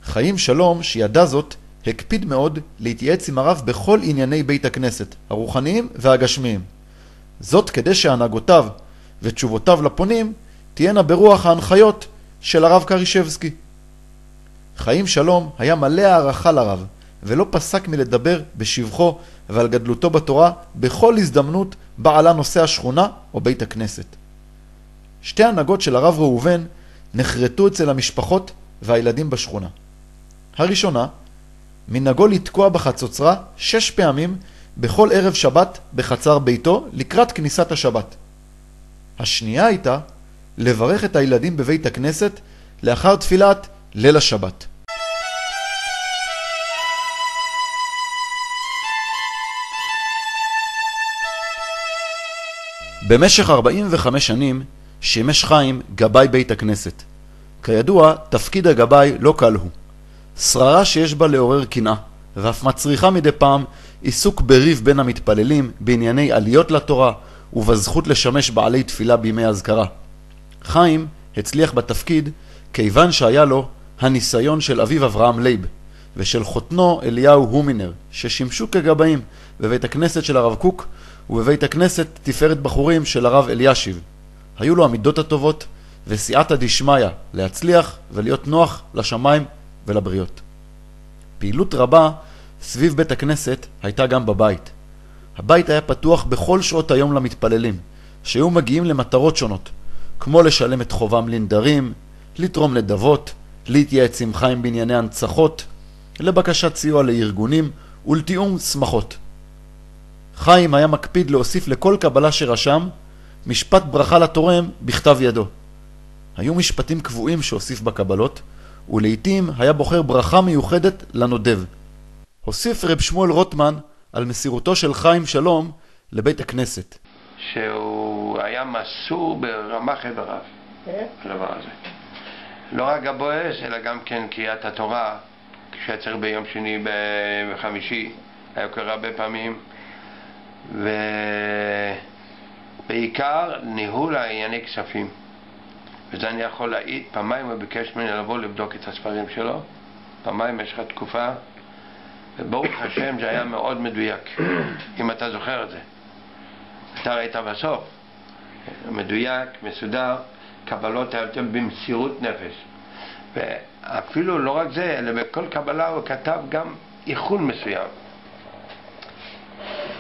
חיים שלום, שידע זאת, הקפיד מאוד להתייעץ עם הרב בכל ענייני בית הכנסת, הרוחניים והגשמיים. זאת כדי שהנהגותיו ותשובותיו לפונים תהיינה ברוח ההנחיות של הרב קרישבסקי. חיים שלום היה מלא הערכה לרב, ולא פסק מלדבר בשבחו ועל גדלותו בתורה בכל הזדמנות בעלה נושא השכונה או בית הכנסת. שתי הנהגות של הרב ראובן נחרטו אצל המשפחות והילדים בשכונה. הראשונה, מנהגו לתקוע בחצוצרה 6 פעמים בכל ערב שבת בחצר ביתו לקראת כניסת השבת. השנייה הייתה לברך את הילדים בבית הכנסת לאחר תפילת ליל השבת. במשך 45 שנים שימש חיים גבאי בית הכנסת. כידוע, תפקיד הגבאי לא קל הוא. שררה שיש בה לעורר קנאה, ואף מצריכה מדי פעם עיסוק בריב בין המתפללים בענייני עליות לתורה ובזכות לשמש בעלי תפילה בימי הזכרה. חיים הצליח בתפקיד כיוון שהיה לו הניסיון של אביו אברהם לייב ושל חותנו אליהו הומינר, ששימשו כגבאים בבית הכנסת של הרב קוק ובבית הכנסת תפארת בחורים של הרב אלישיב. היו לו המידות הטובות וסייעתא דשמיא להצליח ולהיות נוח לשמיים ולבריות. פעילות רבה סביב בית הכנסת הייתה גם בבית. הבית היה פתוח בכל שעות היום למתפללים, שהיו מגיעים למטרות שונות, כמו לשלם את חובם לנדרים, לתרום נדבות, להתייעץ עם חיים בענייני הנצחות, לבקשת סיוע לארגונים ולתיאום שמחות. חיים היה מקפיד להוסיף לכל קבלה שרשם משפט ברכה לתורם בכתב ידו. היו משפטים קבועים שהוסיף בקבלות, ולעיתים היה בוחר ברכה מיוחדת לנודב. הוסיף רב שמואל רוטמן על מסירותו של חיים שלום לבית הכנסת. שהוא היה מסור ברמ"ח איבריו, הדבר הזה. לא רק הבועז, אלא גם כן קריאת התורה, כשהיה צריך ביום שני וחמישי, היה קורא הרבה פעמים, ובעיקר ניהול הענייני כספים. וזה אני יכול להעיד, פעמיים הוא ביקש ממני לבוא לבדוק את הספרים שלו, פעמיים במשך התקופה, וברוך השם זה היה מאוד מדויק, אם אתה זוכר את זה. אתה ראית בסוף, מדויק, מסודר, קבלות הייתם במסירות נפש. ואפילו לא רק זה, אלא בכל קבלה הוא כתב גם איחול מסוים.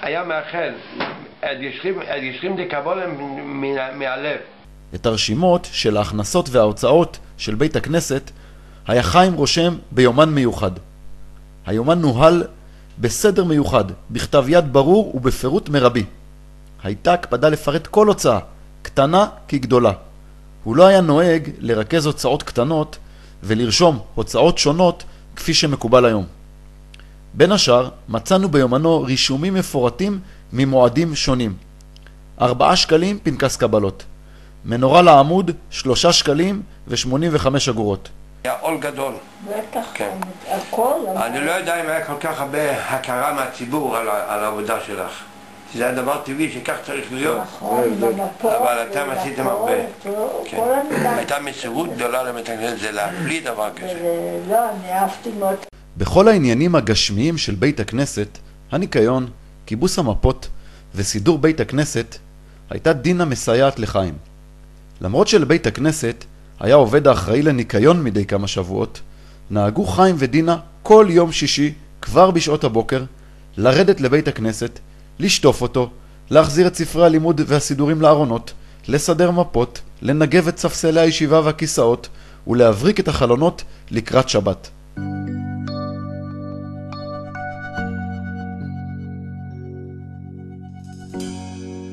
היה מאחל, עד ישרים דקבולם מהלב. את הרשימות של ההכנסות וההוצאות של בית הכנסת היה חיים רושם ביומן מיוחד. היומן נוהל בסדר מיוחד, בכתב יד ברור ובפירוט מרבי. הייתה הקפדה לפרט כל הוצאה, קטנה כגדולה. הוא לא היה נוהג לרכז הוצאות קטנות ולרשום הוצאות שונות כפי שמקובל היום. בין השאר מצאנו ביומנו רישומים מפורטים ממועדים שונים. 4 שקלים פנקס קבלות. מנורה לעמוד 3 שקלים ו85 אגורות. היה עול גדול. בטח, כן. הכל. אני לא יודע אם היה כל כך הרבה הכרה מהציבור על העבודה שלך. זה היה דבר טבעי שכך צריך להיות. נכון, במפות. אבל אתם עשיתם הרבה. כן. כל המילה. הייתה מסירות גדולה לבית הכנסת, זה להפליא דבר כזה. לא, אני אהבתי מאוד. בכל העניינים הגשמיים של בית הכנסת, הניקיון, כיבוס המפות וסידור בית הכנסת, הייתה דינה מסייעת לחיים. למרות שלבית הכנסת היה עובד האחראי לניקיון מדי כמה שבועות, נהגו חיים ודינה כל יום שישי, כבר בשעות הבוקר, לרדת לבית הכנסת, לשטוף אותו, להחזיר את ספרי הלימוד והסידורים לארונות, לסדר מפות, לנגב את ספסלי הישיבה והכיסאות, ולהבריק את החלונות לקראת שבת.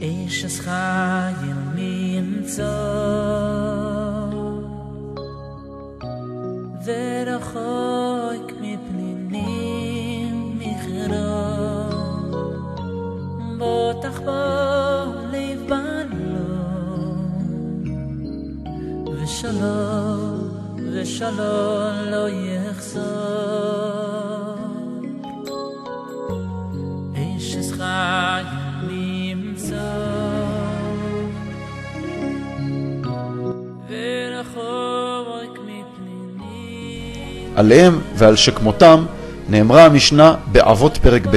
איש חיים נמצא ורחוק מפנינים מכרה בוטח בו לבנו ושלום לא יחזור איש חיים נמצא ורחוק מפנינים. עליהם ועל שכמותם נאמרה המשנה באבות פרק ב'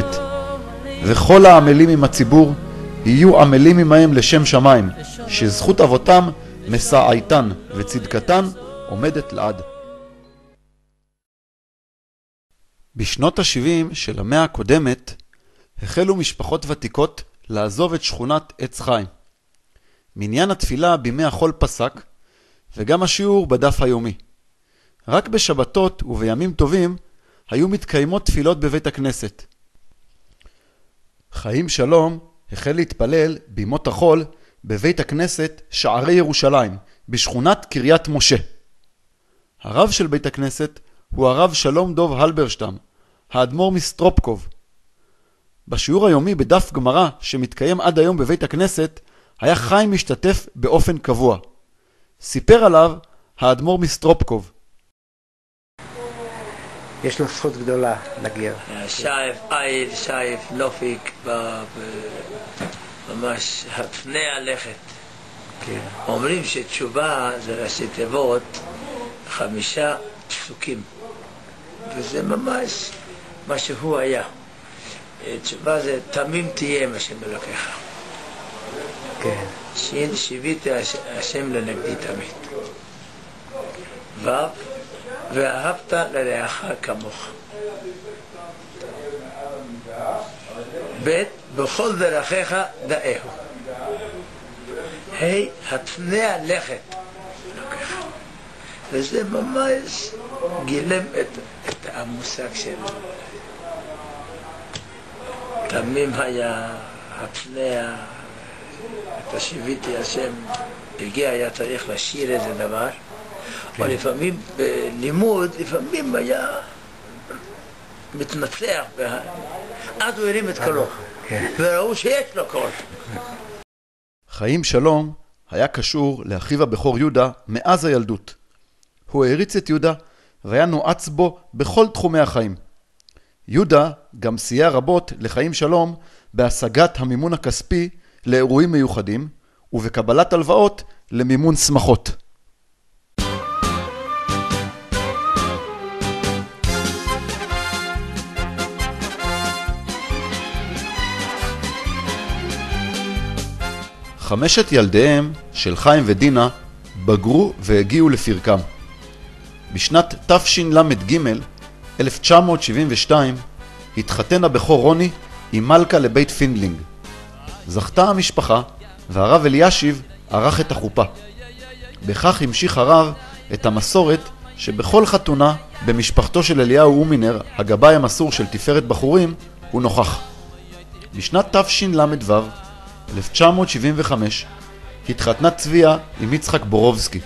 וכל העמלים עם הציבור יהיו עמלים עמהם לשם שמיים, שזכות אבותם מסעייתן וצדקתן עומדת לעד. בשנות ה-70 של המאה הקודמת החלו משפחות ותיקות לעזוב את שכונת עץ חיים. מניין התפילה בימי החול פסק, וגם השיעור בדף היומי. רק בשבתות ובימים טובים היו מתקיימות תפילות בבית הכנסת. חיים שלום החל להתפלל בימות החול בבית הכנסת שערי ירושלים, בשכונת קריית משה. הרב של בית הכנסת הוא הרב שלום דוב הלברשטם, האדמו"ר מסטרופקוב. בשיעור היומי בדף גמרא שמתקיים עד היום בבית הכנסת, היה חיים משתתף באופן קבוע. סיפר עליו האדמו"ר מסטרופקוב. יש לו זכות גדולה לגר. שייף איל, שייף נופיק, ממש הפני הלכת. כן. אומרים שתשובה זה ראשי תיבות 5 פסוקים, וזה ממש מה שהוא היה. תשובה זה תמים תהיה מה שמלוקח. כן. שין שיביתי השם לנגדי תמיד. ו' ואהבת לרעך כמוך. ב' בכל דרכיך דאהו. התפני הלכת לוקח. וזה ממש גילם את המושג שלו. תמים היה הפני, את השיביתי השם, היה צריך לשיר איזה דבר, אבל לפעמים בלימוד, לפעמים היה מתנצח, אז הוא הרים את קולו, וראו שיש לו קול. חיים שלום היה קשור לאחיו הבכור יהודה מאז הילדות. הוא העריץ את יהודה והיה נועץ בו בכל תחומי החיים. יהודה גם סייע רבות לחיים שלום בהשגת המימון הכספי לאירועים מיוחדים ובקבלת הלוואות למימון שמחות. חמשת ילדיהם של חיים ודינה בגרו והגיעו לפרקם. בשנת תשל"ג 1972 התחתן הבכור רוני עם מלכה לבית פינדלינג. זכתה המשפחה והרב אלישיב ערך את החופה. בכך המשיך הרב את המסורת שבכל חתונה במשפחתו של אליהו אומינר, הגבאי המסור של תפארת בחורים, הוא נוכח. בשנת תשל"ו 1975 התחתנה צביה עם יצחק בורובסקי.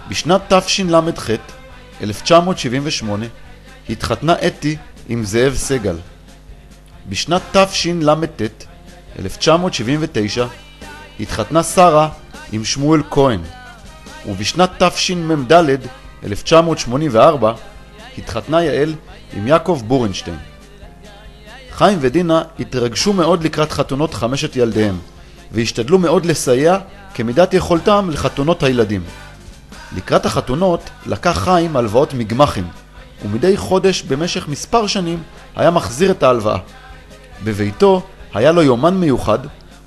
בשנת תשל"ח 1978 התחתנה אתי עם זאב סגל. בשנת תשל"ט 1979 התחתנה שרה עם שמואל כהן. ובשנת תשמ"ד 1984 התחתנה יעל עם יעקב בורנשטיין. חיים ודינה התרגשו מאוד לקראת חתונות חמשת ילדיהם, והשתדלו מאוד לסייע כמידת יכולתם לחתונות הילדים. לקראת החתונות לקח חיים הלוואות מגמחים, ומדי חודש במשך מספר שנים היה מחזיר את ההלוואה. בביתו היה לו יומן מיוחד,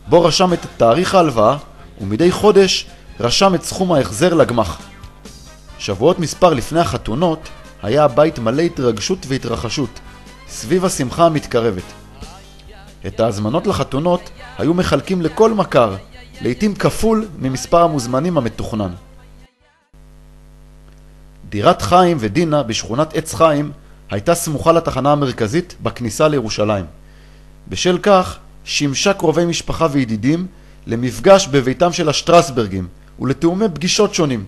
בו רשם את תאריך ההלוואה, ומדי חודש רשם את סכום ההחזר לגמח. שבועות מספר לפני החתונות היה הבית מלא התרגשות והתרחשות, סביב השמחה המתקרבת. את ההזמנות לחתונות היו מחלקים לכל מכר, לעתים כפול ממספר המוזמנים המתוכנן. דירת חיים ודינה בשכונת עץ חיים הייתה סמוכה לתחנה המרכזית בכניסה לירושלים. בשל כך שימשה קרובי משפחה וידידים למפגש בביתם של השטרסברגים ולתאומי פגישות שונים.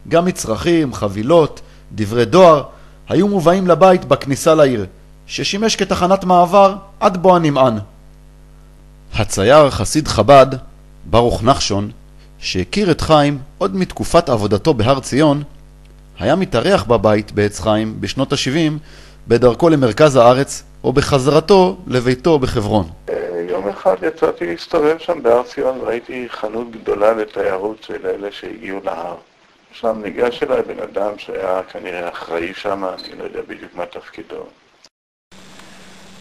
גם מצרכים, חבילות, דברי דואר היו מובאים לבית בכניסה לעיר, ששימש כתחנת מעבר עד בוא הנמען. הצייר חסיד חב"ד, ברוך נחשון, שהכיר את חיים עוד מתקופת עבודתו בהר ציון, היה מתארח בבית בעץ חיים בשנות ה-70 בדרכו למרכז הארץ או בחזרתו לביתו בחברון. יום אחד יצאתי להסתובב שם בהר ציון וראיתי חנות גדולה לתיירות של אלה שהגיעו להר. שם ניגש אליי בן אדם שהיה כנראה אחראי שם, אני לא יודע בדיוק מה תפקידו.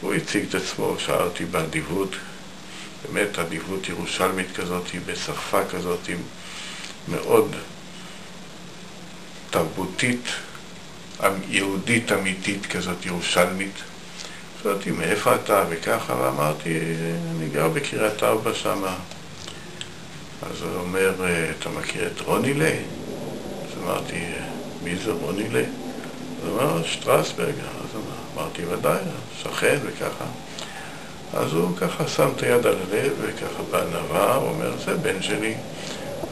הוא הציג את עצמו, שאלתי באדיבות, באמת אדיבות ירושלמית כזאת, בשפה כזאת, מאוד תרבותית, יהודית אמיתית כזאת, ירושלמית. שאלתי מאיפה אתה וככה, ואמרתי, אני גר בקריית ארבע שם. אז הוא אומר, אתה מכיר את רונילה? אז אמרתי, מי זה רונילה? אז הוא אמר, שטרסברגר. אז אמרתי, ודאי, שכן וככה. אז הוא ככה שם את היד על הלב וככה בענווה, הוא אומר, זה בן שלי.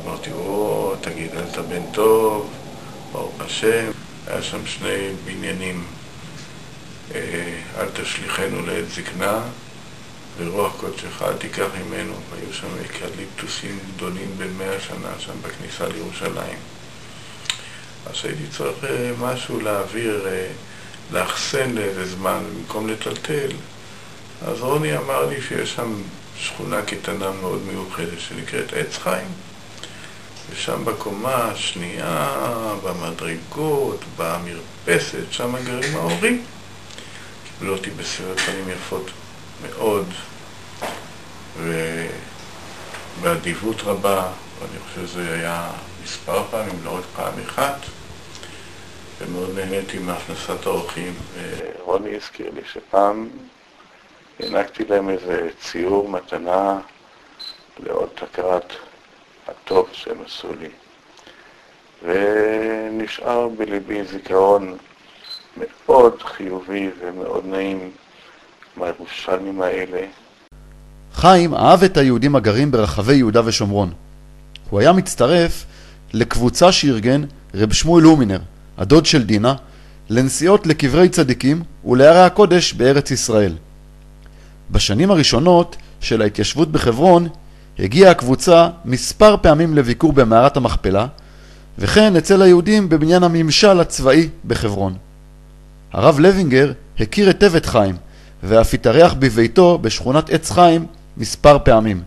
אמרתי, תגיד, אתה בן טוב, ברוך השם. היה שם שני בניינים, אל תשליחנו לעת זקנה, ורוח קודשך אל תיקח ממנו. היו שם אקליפטוסים גדולים בין 100 שנה שם בכניסה לירושלים. אז הייתי צריך משהו להעביר, לאחסן לאיזה זמן במקום לטלטל. אז רוני אמר לי שיש שם שכונה קטנה מאוד מיוחדת שנקראת עץ חיים, ושם בקומה השנייה, במדרגות, במרפסת, שם גרים ההורים. קיבלו אותי בסביבת פנים יפות מאוד ובאדיבות רבה, ואני חושב שזה היה מספר פעמים, לא רק פעם אחת, ומאוד נהניתי מהכנסת האורחים. רוני הזכיר לי שפעם הענקתי להם איזה ציור מתנה לעוד הכרת הטוב שהם עשו לי, ונשאר בליבי זיכרון מאוד חיובי ומאוד נעים מהירושלמים האלה. חיים אהב את היהודים הגרים ברחבי יהודה ושומרון. הוא היה מצטרף לקבוצה שארגן רב שמואל הומינר, הדוד של דינה, לנסיעות לקברי צדיקים ולערי הקודש בארץ ישראל. בשנים הראשונות של ההתיישבות בחברון הגיעה הקבוצה מספר פעמים לביקור במערת המכפלה, וכן אצל היהודים בבניין הממשל הצבאי בחברון. הרב לוינגר הכיר היטב את חיים, ואף התארח בביתו בשכונת עץ חיים מספר פעמים.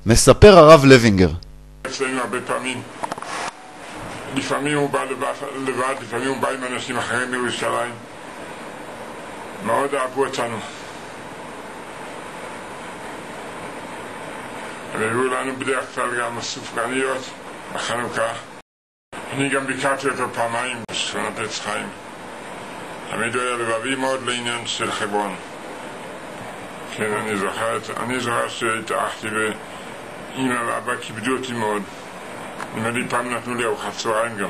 מספר הרב לוינגר. אצלנו הרבה פעמים. לפעמים הוא בא לבד, לפעמים הוא בא עם אנשים אחרים בירושלים. מאוד אהבו אותנו. והביאו לנו בדרך כלל גם סופגניות בחנוכה. אני גם ביקרתי אותו פעמיים בשכונת עץ חיים. תמיד הוא היה לבבי מאוד לעניין של חברון. כן, אני זוכר שהתארחתי ואמא ואבא כיבדו אותי מאוד. נראה לי פעם נתנו לי ארוחת צהריים גם.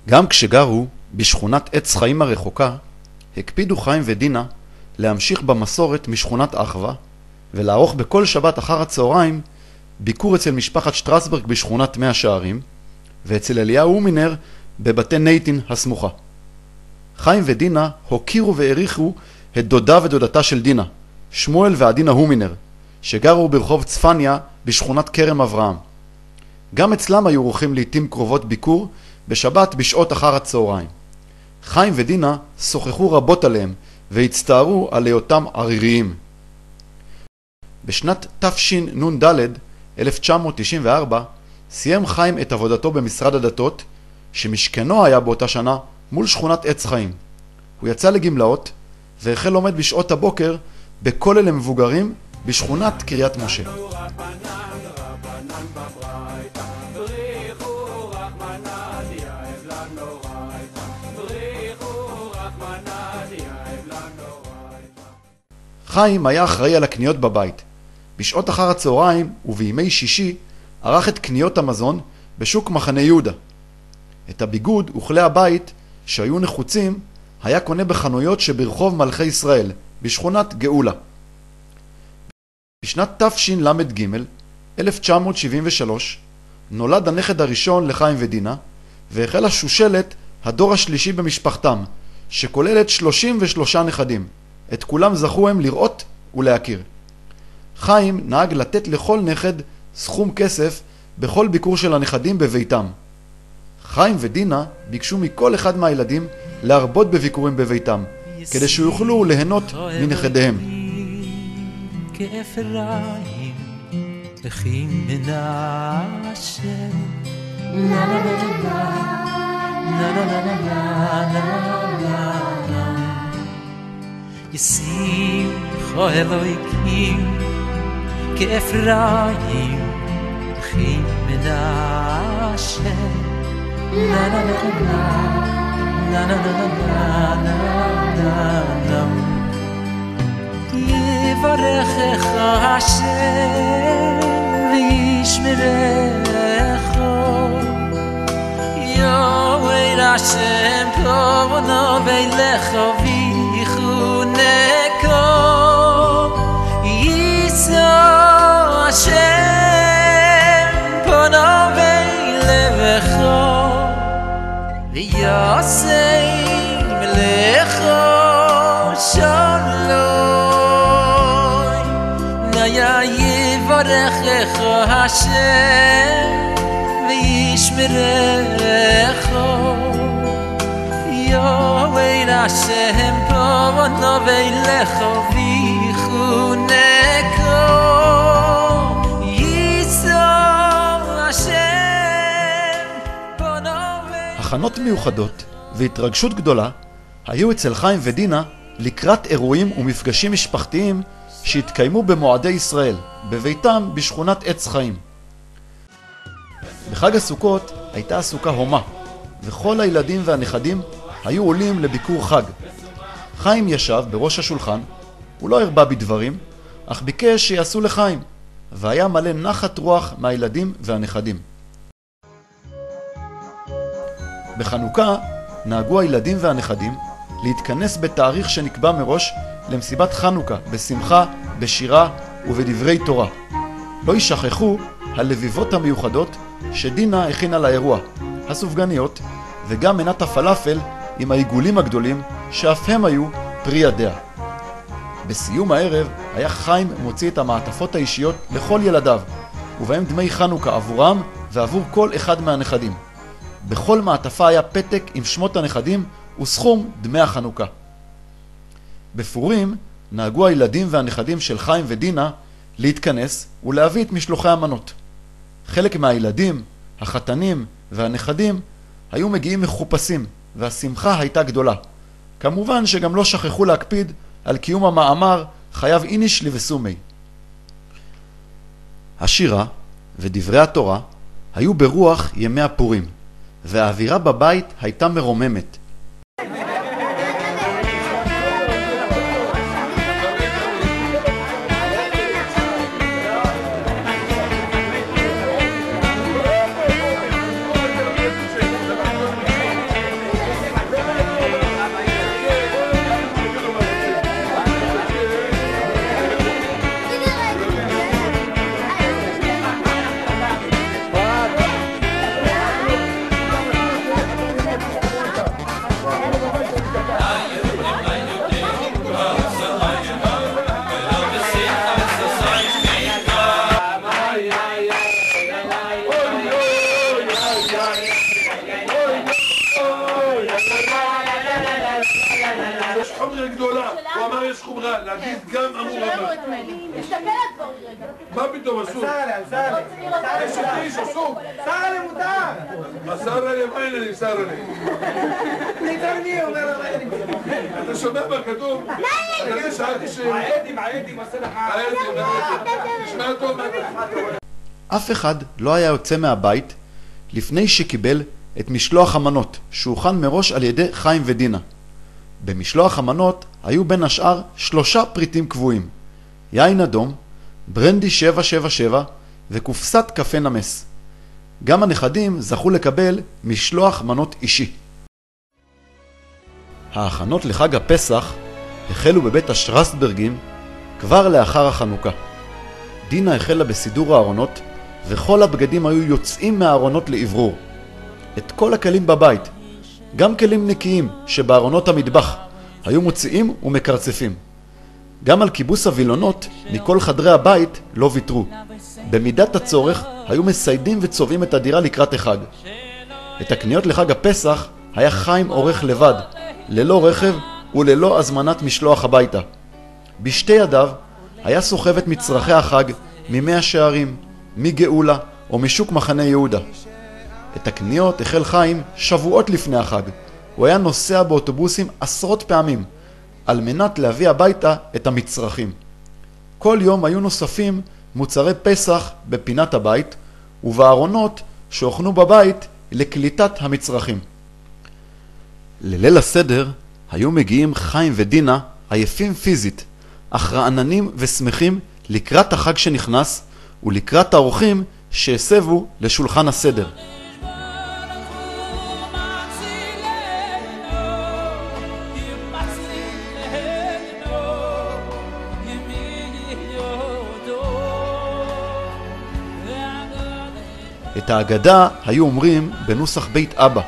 גם כשגרו בשכונת עץ חיים הרחוקה, הקפידו חיים ודינה להמשיך במסורת משכונת אחווה, ולערוך בכל שבת אחר הצהריים ביקור אצל משפחת שטרסברג בשכונת מאה שערים, ואצל אליהו הומינר בבתי נייטין הסמוכה. חיים ודינה הוקירו והעריכו את דודה ודודתה של דינה, שמואל ועדינה הומינר, שגרו ברחוב צפניה בשכונת כרם אברהם. גם אצלם היו עורכים לעתים קרובות ביקור בשבת בשעות אחר הצהריים. חיים ודינה שוחחו רבות עליהם והצטערו על היותם עריריים. בשנת תשנ"ד, 1994, סיים חיים את עבודתו במשרד הדתות, שמשכנו היה באותה שנה מול שכונת עץ חיים. הוא יצא לגמלאות והחל לומד בשעות הבוקר בכולל למבוגרים בשכונת קריית משה. חיים היה אחראי על הקניות בבית. בשעות אחר הצהריים ובימי שישי ערך את קניות המזון בשוק מחנה יהודה. את הביגוד וכלי הבית שהיו נחוצים היה קונה בחנויות שברחוב מלכי ישראל, בשכונת גאולה. בשנת תשל"ג, 1973, נולד הנכד הראשון לחיים ודינה, והחלה שושלת הדור השלישי במשפחתם, שכוללת 33 נכדים. את כולם זכו הם לראות ולהכיר. חיים נהג לתת לכל נכד סכום כסף בכל ביקור של הנכדים בביתם. חיים ודינה ביקשו מכל אחד מהילדים להרבות בביקורים בביתם, כדי שיוכלו ליהנות מנכדיהם. כאפריים וכי מנשה לה לה לה לה לה לה לה ישימחו אלוהיקים כאפריים וכי מנשה לה לה לה לה לה לה לה לה יברכך השם וישמרך יואל השם פונו וילך ויחונקו יישא השם פונו וילך ויעשה מלך שלום יברכך השם וישמרך יואל השם פונו וילך ויחונקו יישא השם פונו וילך. הכנות מיוחדות והתרגשות גדולה היו אצל חיים ודינה לקראת אירועים ומפגשים משפחתיים שהתקיימו במועדי ישראל, בביתם בשכונת עץ חיים. בחג הסוכות הייתה הסוכה הומה, וכל הילדים והנכדים היו עולים לביקור חג. חיים ישב בראש השולחן, הוא לא הרבה בדברים, אך ביקש שיעשו לחיים, והיה מלא נחת רוח מהילדים והנכדים. בחנוכה נהגו הילדים והנכדים להתכנס בתאריך שנקבע מראש למסיבת חנוכה, בשמחה, בשירה ובדברי תורה. לא ישכחו הלביבות המיוחדות שדינה הכינה לאירוע, הסופגניות וגם מנת הפלאפל עם העיגולים הגדולים שאף הם היו פרי ידיה. בסיום הערב היה חיים מוציא את המעטפות האישיות לכל ילדיו, ובהם דמי חנוכה עבורם ועבור כל אחד מהנכדים. בכל מעטפה היה פתק עם שמות הנכדים וסכום דמי החנוכה. בפורים נהגו הילדים והנכדים של חיים ודינה להתכנס ולהביא את משלוחי המנות. חלק מהילדים, החתנים והנכדים היו מגיעים מחופשים, והשמחה הייתה גדולה. כמובן שגם לא שכחו להקפיד על קיום המאמר חייב איניש לבסומי. השירה ודברי התורה היו ברוח ימי הפורים, והאווירה בבית הייתה מרוממת. יש חומרה גדולה, הוא אמר יש חומרה, להגיד גם אמור אמר. מה פתאום אסור? יש איש אסור. סעלה מותר. סעלה מה אין לי סעלה? נתרני אומר אתה שומע מה כתוב? אני שאלתי העדים עושה לך תשמע טוב. אף אחד לא היה יוצא מהבית לפני שקיבל את משלוח המנות שהוכן מראש על ידי חיים ודינה. במשלוח המנות היו בין השאר 3 פריטים קבועים: יין אדום, ברנדי 777 וקופסת קפה נמס. גם הנכדים זכו לקבל משלוח מנות אישי. ההכנות לחג הפסח החלו בבית השטרסברגים כבר לאחר החנוכה. דינה החלה בסידור הארונות, וכל הבגדים היו יוצאים מהארונות לעברור. את כל הכלים בבית, גם כלים נקיים שבארונות המטבח, היו מוציאים ומקרצפים. גם על כיבוס הווילונות מכל חדרי הבית לא ויתרו. במידת הצורך היו מסיידים וצובעים את הדירה לקראת החג. את הקניות לחג הפסח היה חיים עורך לבד, ללא רכב וללא הזמנת משלוח הביתה. בשתי ידיו היה סוחב את מצרכי החג ממאה שערים, מגאולה או משוק מחנה יהודה. את הקניות החל חיים שבועות לפני החג. הוא היה נוסע באוטובוסים עשרות פעמים על מנת להביא הביתה את המצרכים. כל יום היו נוספים מוצרי פסח בפינת הבית ובארונות שהוכנו בבית לקליטת המצרכים. לליל הסדר היו מגיעים חיים ודינה עייפים פיזית, אך רעננים ושמחים לקראת החג שנכנס ולקראת האורחים שהסבו לשולחן הסדר. את ההגדה היו אומרים בנוסח בית אבא,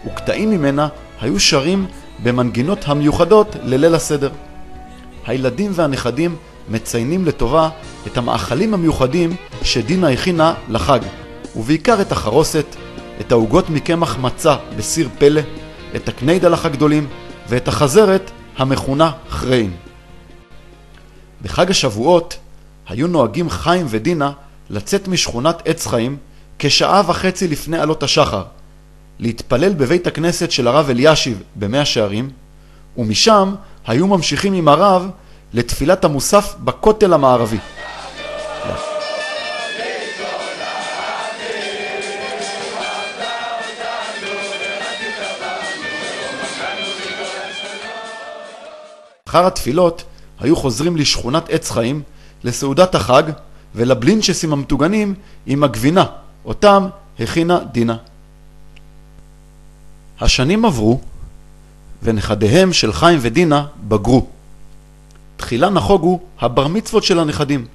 וקטעים ממנה היו שרים במנגינות המיוחדות לליל הסדר. הילדים והנכדים מציינים לטובה את המאכלים המיוחדים שדינה הכינה לחג, ובעיקר את החרוסת, את העוגות מקמח מצה בסיר פלא, את הקניידלח הגדולים ואת החזרת המכונה חריין. בחג השבועות היו נוהגים חיים ודינה לצאת משכונת עץ חיים כשעה וחצי לפני עלות השחר, להתפלל בבית הכנסת של הרב אלישיב במאה שערים, ומשם היו ממשיכים עם הרב לתפילת המוסף בכותל המערבי. אחר התפילות היו חוזרים לשכונת עץ חיים לסעודת החג ולבלינצ'סים המטוגנים עם הגבינה, אותם הכינה דינה. השנים עברו ונכדיהם של חיים ודינה בגרו. תחילה נחוגו הבר מצוות של הנכדים.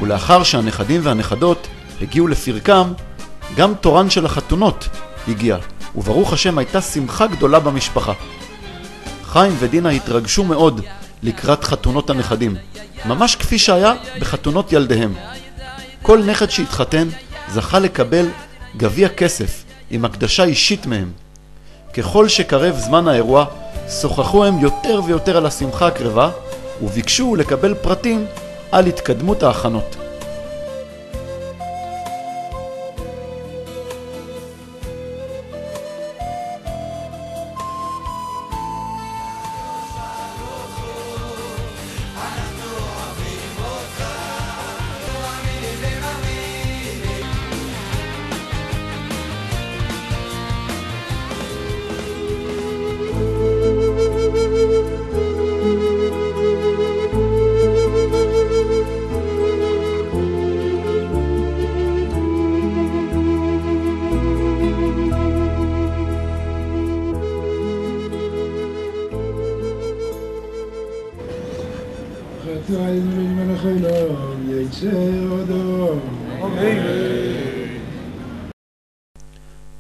ולאחר שהנכדים והנכדות הגיעו לפרקם, גם תורן של החתונות הגיע, וברוך השם הייתה שמחה גדולה במשפחה. חיים ודינה התרגשו מאוד לקראת חתונות הנכדים, ממש כפי שהיה בחתונות ילדיהם. כל נכד שהתחתן זכה לקבל גביע כסף עם הקדשה אישית מהם. ככל שקרב זמן האירוע, שוחחו הם יותר ויותר על השמחה הקרבה, וביקשו לקבל פרטים על התקדמות ההכנות.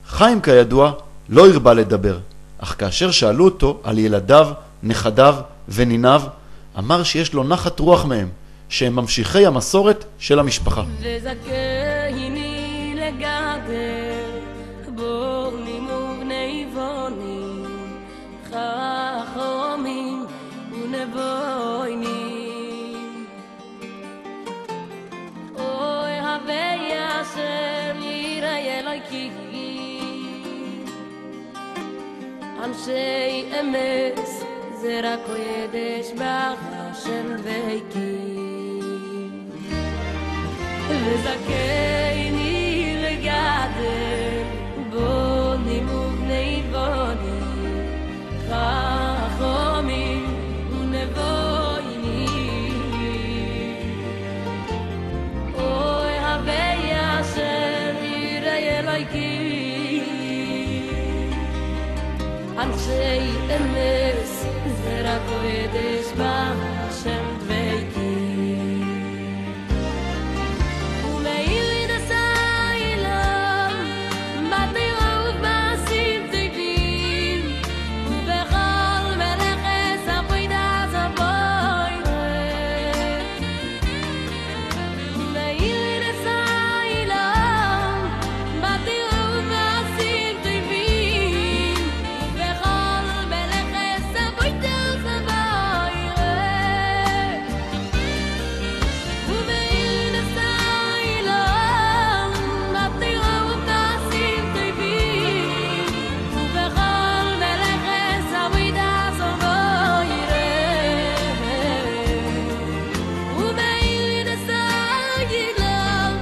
חיים כידוע לא הרבה לדבר, אך כאשר שאלו אותו על ילדיו, נכדיו וניניו, אמר שיש לו נחת רוח מהם, שהם ממשיכי המסורת של המשפחה. וזכני לגדר בונים ובני בונים חכמים ונבוינים אוי הווי אשר יראה אלוהים אנשי אמס זרע קודש בהשם והקים וזכני לגדר בונים ובני בונים Emes zera kodesh b'Hashem dveiki Umeil yidasai ilam Batira uv'masim tivim Ubechal meleches avoida zaboireh Umeil yidasai ilam Batira uv'masim tivim Ubechal meleches avoida zaboireh Umeil yidasai ilam Batira uv'masim tivim Ubechal meleches avoida zaboireh Umeil yidasai ilam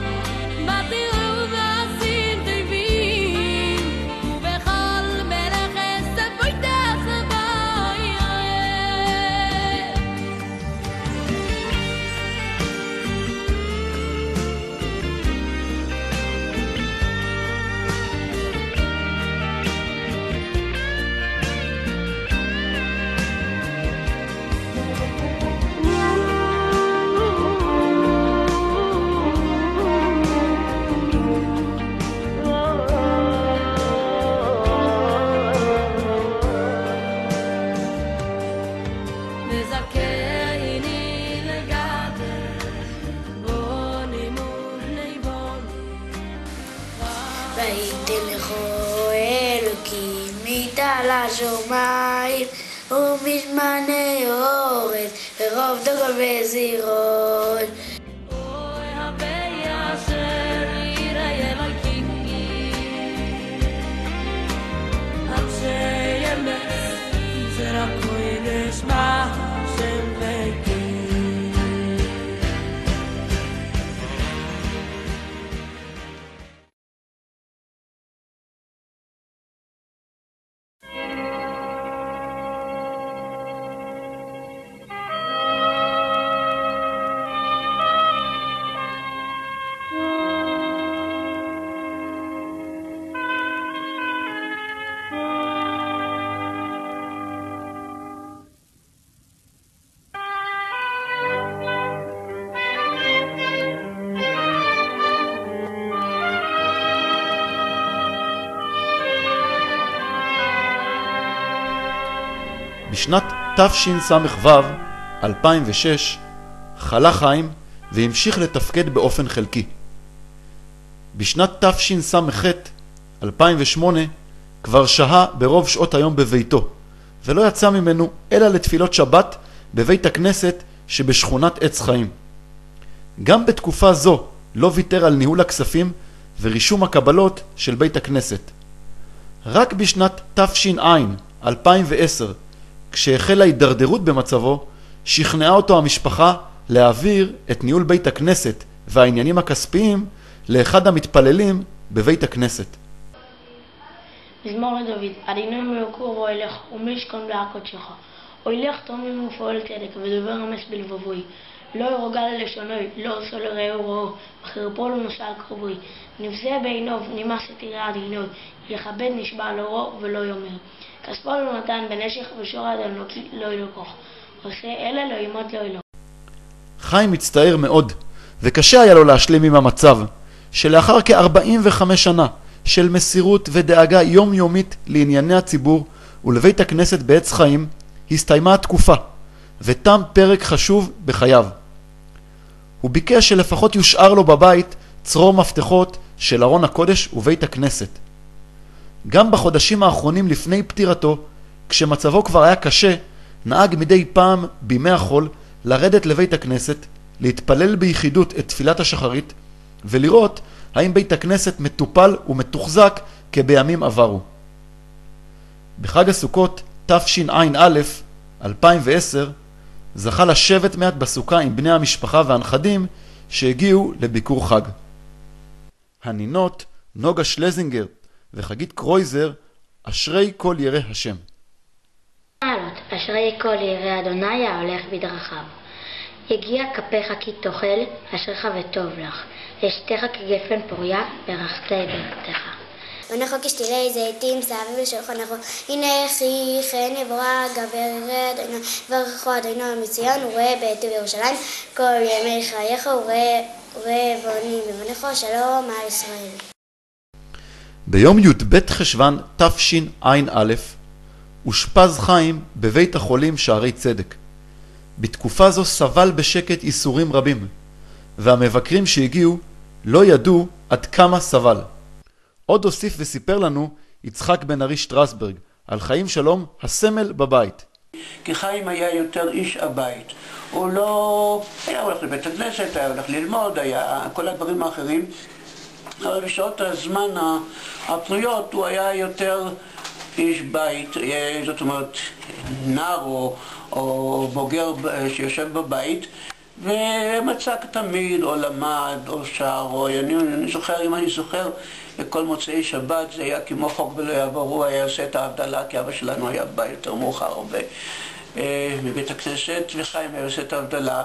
Batira uv'masim tivim Ubechal meleches avoida zaboireh מזכני לגדל בוני מובני בוני וייתן לך אלוקים מעל השמיים ומשמני אורץ ורוב דגל וזירון אוי הווי אשר יראה אלוהיכי אנשי אמס זרע קודש ב'Hashem dveiki בשנת תשס"ו, 2006, חלה חיים והמשיך לתפקד באופן חלקי. בשנת תשס"ח, 2008, כבר שהה ברוב שעות היום בביתו, ולא יצא ממנו אלא לתפילות שבת בבית הכנסת שבשכונת עץ חיים. גם בתקופה זו לא ויתר על ניהול הכספים ורישום הקבלות של בית הכנסת. רק בשנת תש"ע, 2010, כשהחלה הידרדרות במצבו, שכנעה אותו המשפחה להעביר את ניהול בית הכנסת והעניינים הכספיים לאחד המתפללים בבית הכנסת. מזמור לדוד, אדינו מלכו בו אלך ומשכון בהקודשך. הולך תמים ופועל צדק ודובר אמס בלבבוי. לא ירוגע ללשונוי, לא עשו לרעהו רעו, וחרפו לו נושא על קרובוי. נבזה בעיניו, נמאס את יראה עדינוי, יכבד נשבע לאורו ולא יאמר. כספו לא נתן בנשך ושור אדונוקי לא ילקח. עושה אלה לא ימות לא ילקח. חיים מצטער מאוד, וקשה היה לו להשלים עם המצב, שלאחר כ-45 שנה של מסירות ודאגה יומיומית לענייני הציבור ולבית הכנסת בעץ חיים, הסתיימה התקופה, ותם פרק חשוב בחייו. הוא ביקש שלפחות יושאר לו בבית צרור מפתחות של ארון הקודש ובית הכנסת. גם בחודשים האחרונים לפני פטירתו, כשמצבו כבר היה קשה, נהג מדי פעם בימי החול לרדת לבית הכנסת, להתפלל ביחידות את תפילת השחרית, ולראות האם בית הכנסת מטופל ומתוחזק כבימים עברו. בחג הסוכות תשע"א 2010 זכה לשבת מעט בסוכה עם בני המשפחה והנכדים שהגיעו לביקור חג. הנינות נוגה שלזינגר וחגית קרויזר, אשרי כל ירא השם. אשרי כל ירא אדוני ההולך בדרכיו. יגיע כפיך כי תאכל, אשריך וטוב לך. אשתך כגפן פוריה, ברכת ברכתך. ונחו כשתילי זיתים סביב לשולחן אחו, הנה חי חן יבורה גבר אדינו, ברכו אדינו מציון, הוא רואה בטוב ירושלים, כל ימי חייך הוא רואה בונים ובנכו שלום על ישראל. ביום י"ב חשוון תשע"א אושפז חיים בבית החולים שערי צדק. בתקופה זו סבל בשקט איסורים רבים, והמבקרים שהגיעו לא ידעו עד כמה סבל. עוד הוסיף וסיפר לנו יצחק בן ארי שטרסברג על חיים שלום הסמל בבית. כי חיים היה יותר איש הבית. הוא לא היה הולך לבית הכנסת, היה הולך ללמוד, היה כל הדברים האחרים. אבל בשעות הזמן הפנויות הוא היה יותר איש בית, זאת אומרת נער או בוגר שיושב בבית, ומצא תמיד או למד או שר, או אני זוכר, אם אני זוכר, בכל מוצאי שבת זה היה כמו חוק ולא יעבור, הוא היה עושה את ההבדלה, כי אבא שלנו היה בא יותר מאוחר מבית הכנסת, וחיים היה עושה את ההבדלה,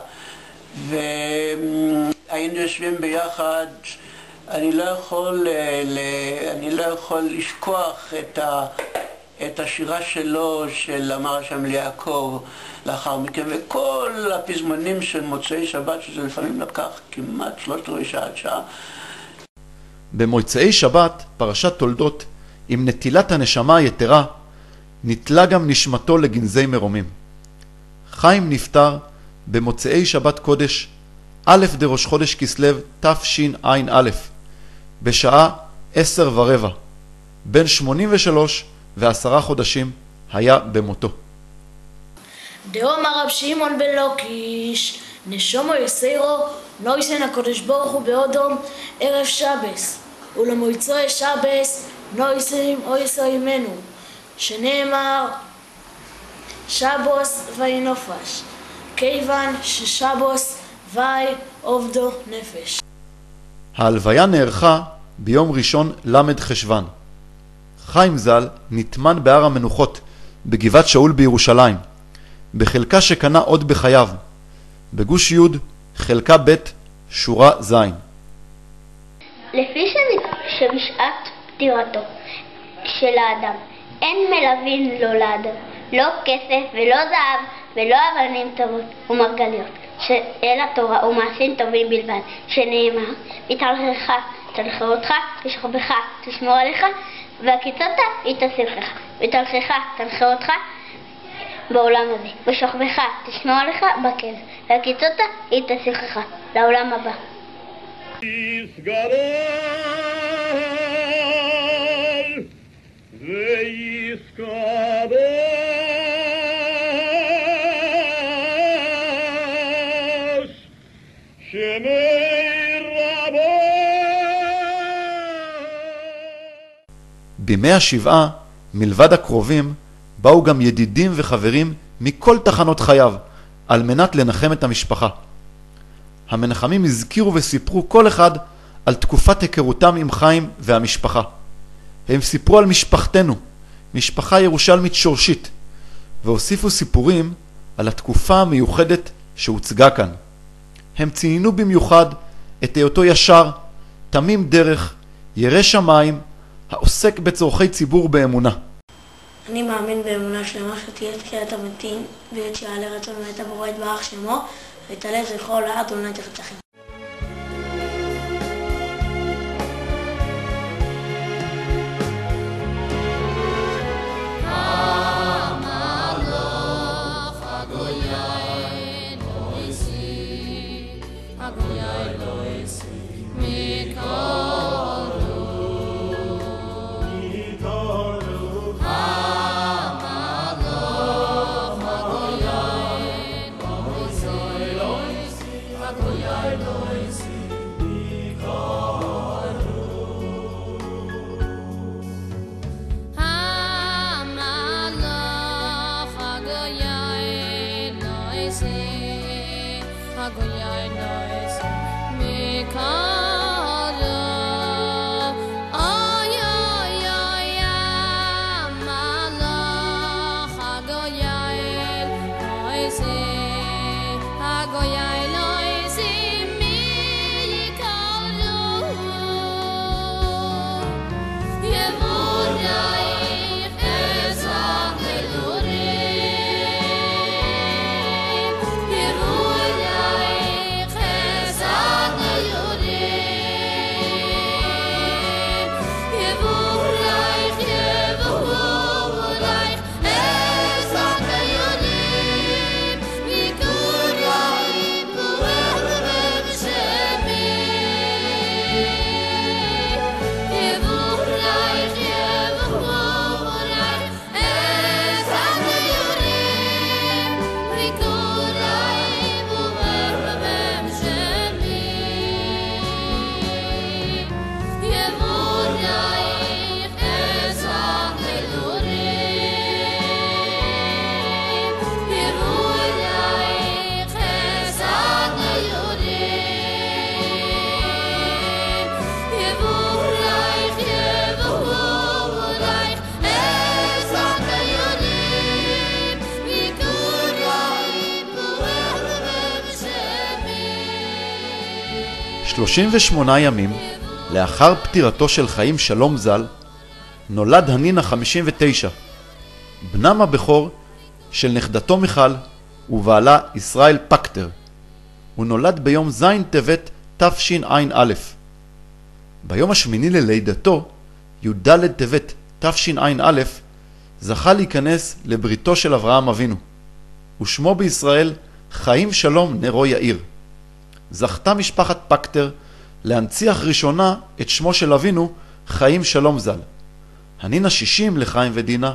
והיינו יושבים ביחד. אני לא יכול לשכוח את השירה שלו של אמר השם ליעקב לאחר מכן, וכל הפזמונים של מוצאי שבת, שזה לפעמים לקח כמעט 3/4 שעה עד שעה. במוצאי שבת, פרשת תולדות, עם נטילת הנשמה היתרה, נטלה גם נשמתו לגנזי מרומים. חיים נפטר במוצאי שבת קודש, א' דראש חודש כסלו תשע"א, בשעה 10:15, בן 83 ו10 חודשים היה במותו. דאמר רב שמעון בן לוקיש, נשומו יסירו, נויסן הקדוש ברוך הוא באודום ערב שבס, ולמועצוי שבס נויסן אויסו ימנו, שנאמר שבוס וינופש, כיוון ששבוס וי עובדו נפש. ההלוויה נערכה ביום ראשון למד חשוון. חיים ז"ל נטמן בהר המנוחות בגבעת שאול בירושלים, בחלקה שקנה עוד בחייו, בגוש י' חלקה ב' שורה ז'. לפי שבשעת פטירתו של האדם אין מלווין לו לאדם, לא כסף ולא זהב ולא אבנים טובות ומרגליות, אלא תורה ומעשים טובים בלבד, שנאמר התהלכך תלכה אותך ושוכבך תשמור עליך, והקיצות היא תוסיף לך, ותלכך תנחה אותך בעולם הזה, ושוכבך תשמור עליך בקבר, והקיצות היא תוסיף לך לעולם הבא. יסגרל ויסקבל בימי השבעה, מלבד הקרובים, באו גם ידידים וחברים מכל תחנות חייו, על מנת לנחם את המשפחה. המנחמים הזכירו וסיפרו כל אחד על תקופת היכרותם עם חיים והמשפחה. הם סיפרו על משפחתנו, משפחה ירושלמית שורשית, והוסיפו סיפורים על התקופה המיוחדת שהוצגה כאן. הם ציינו במיוחד את היותו ישר, תמים דרך, ירא שמיים, העוסק בצורכי ציבור באמונה. אני מאמין באמונה שלמה שתהיה תחיית המתים ויציאה לרצון מאת הבורא יתברך שמו, ותעלה זכרו לעד ולעד תרצחים. Yeah. 38 ימים לאחר פטירתו של חיים שלום ז"ל, נולד הנין ה-59, בנם הבכור של נכדתו מיכל ובעלה ישראל פקטר. הוא נולד ביום ז' טבת תשע"א. ביום השמיני ללידתו, י"ד טבת תשע"א, זכה להיכנס לבריתו של אברהם אבינו, ושמו בישראל חיים שלום נרו יאיר. זכתה משפחת פקטר להנציח ראשונה את שמו של אבינו חיים שלום ז"ל. הנין ה-60 לחיים ודינה,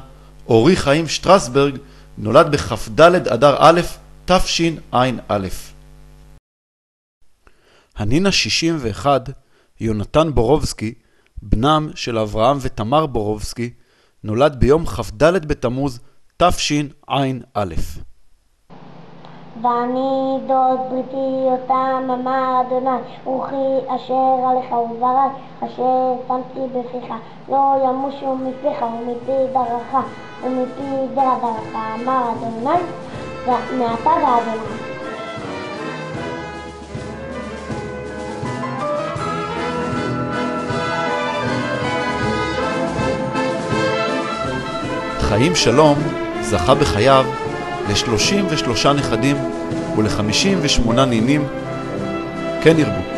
אורי חיים שטרסברג, נולד בכ"ד אדר א' תשע"א. הנין ה-61, יונתן בורובסקי, בנם של אברהם ותמר בורובסקי, נולד ביום כ"ד בתמוז תשע"א. ואני דוד בריתי אותם אמר אדוני רוחי אשר עליך וברך אשר שמתי בפיך לא ימושו מפיך ומפי דרכך ומפי דרכך אמר אדוני מעתה ואדוני. חיים שלום זכה בחייו ל-33 נכדים ול-58 נינים, כן ירבו.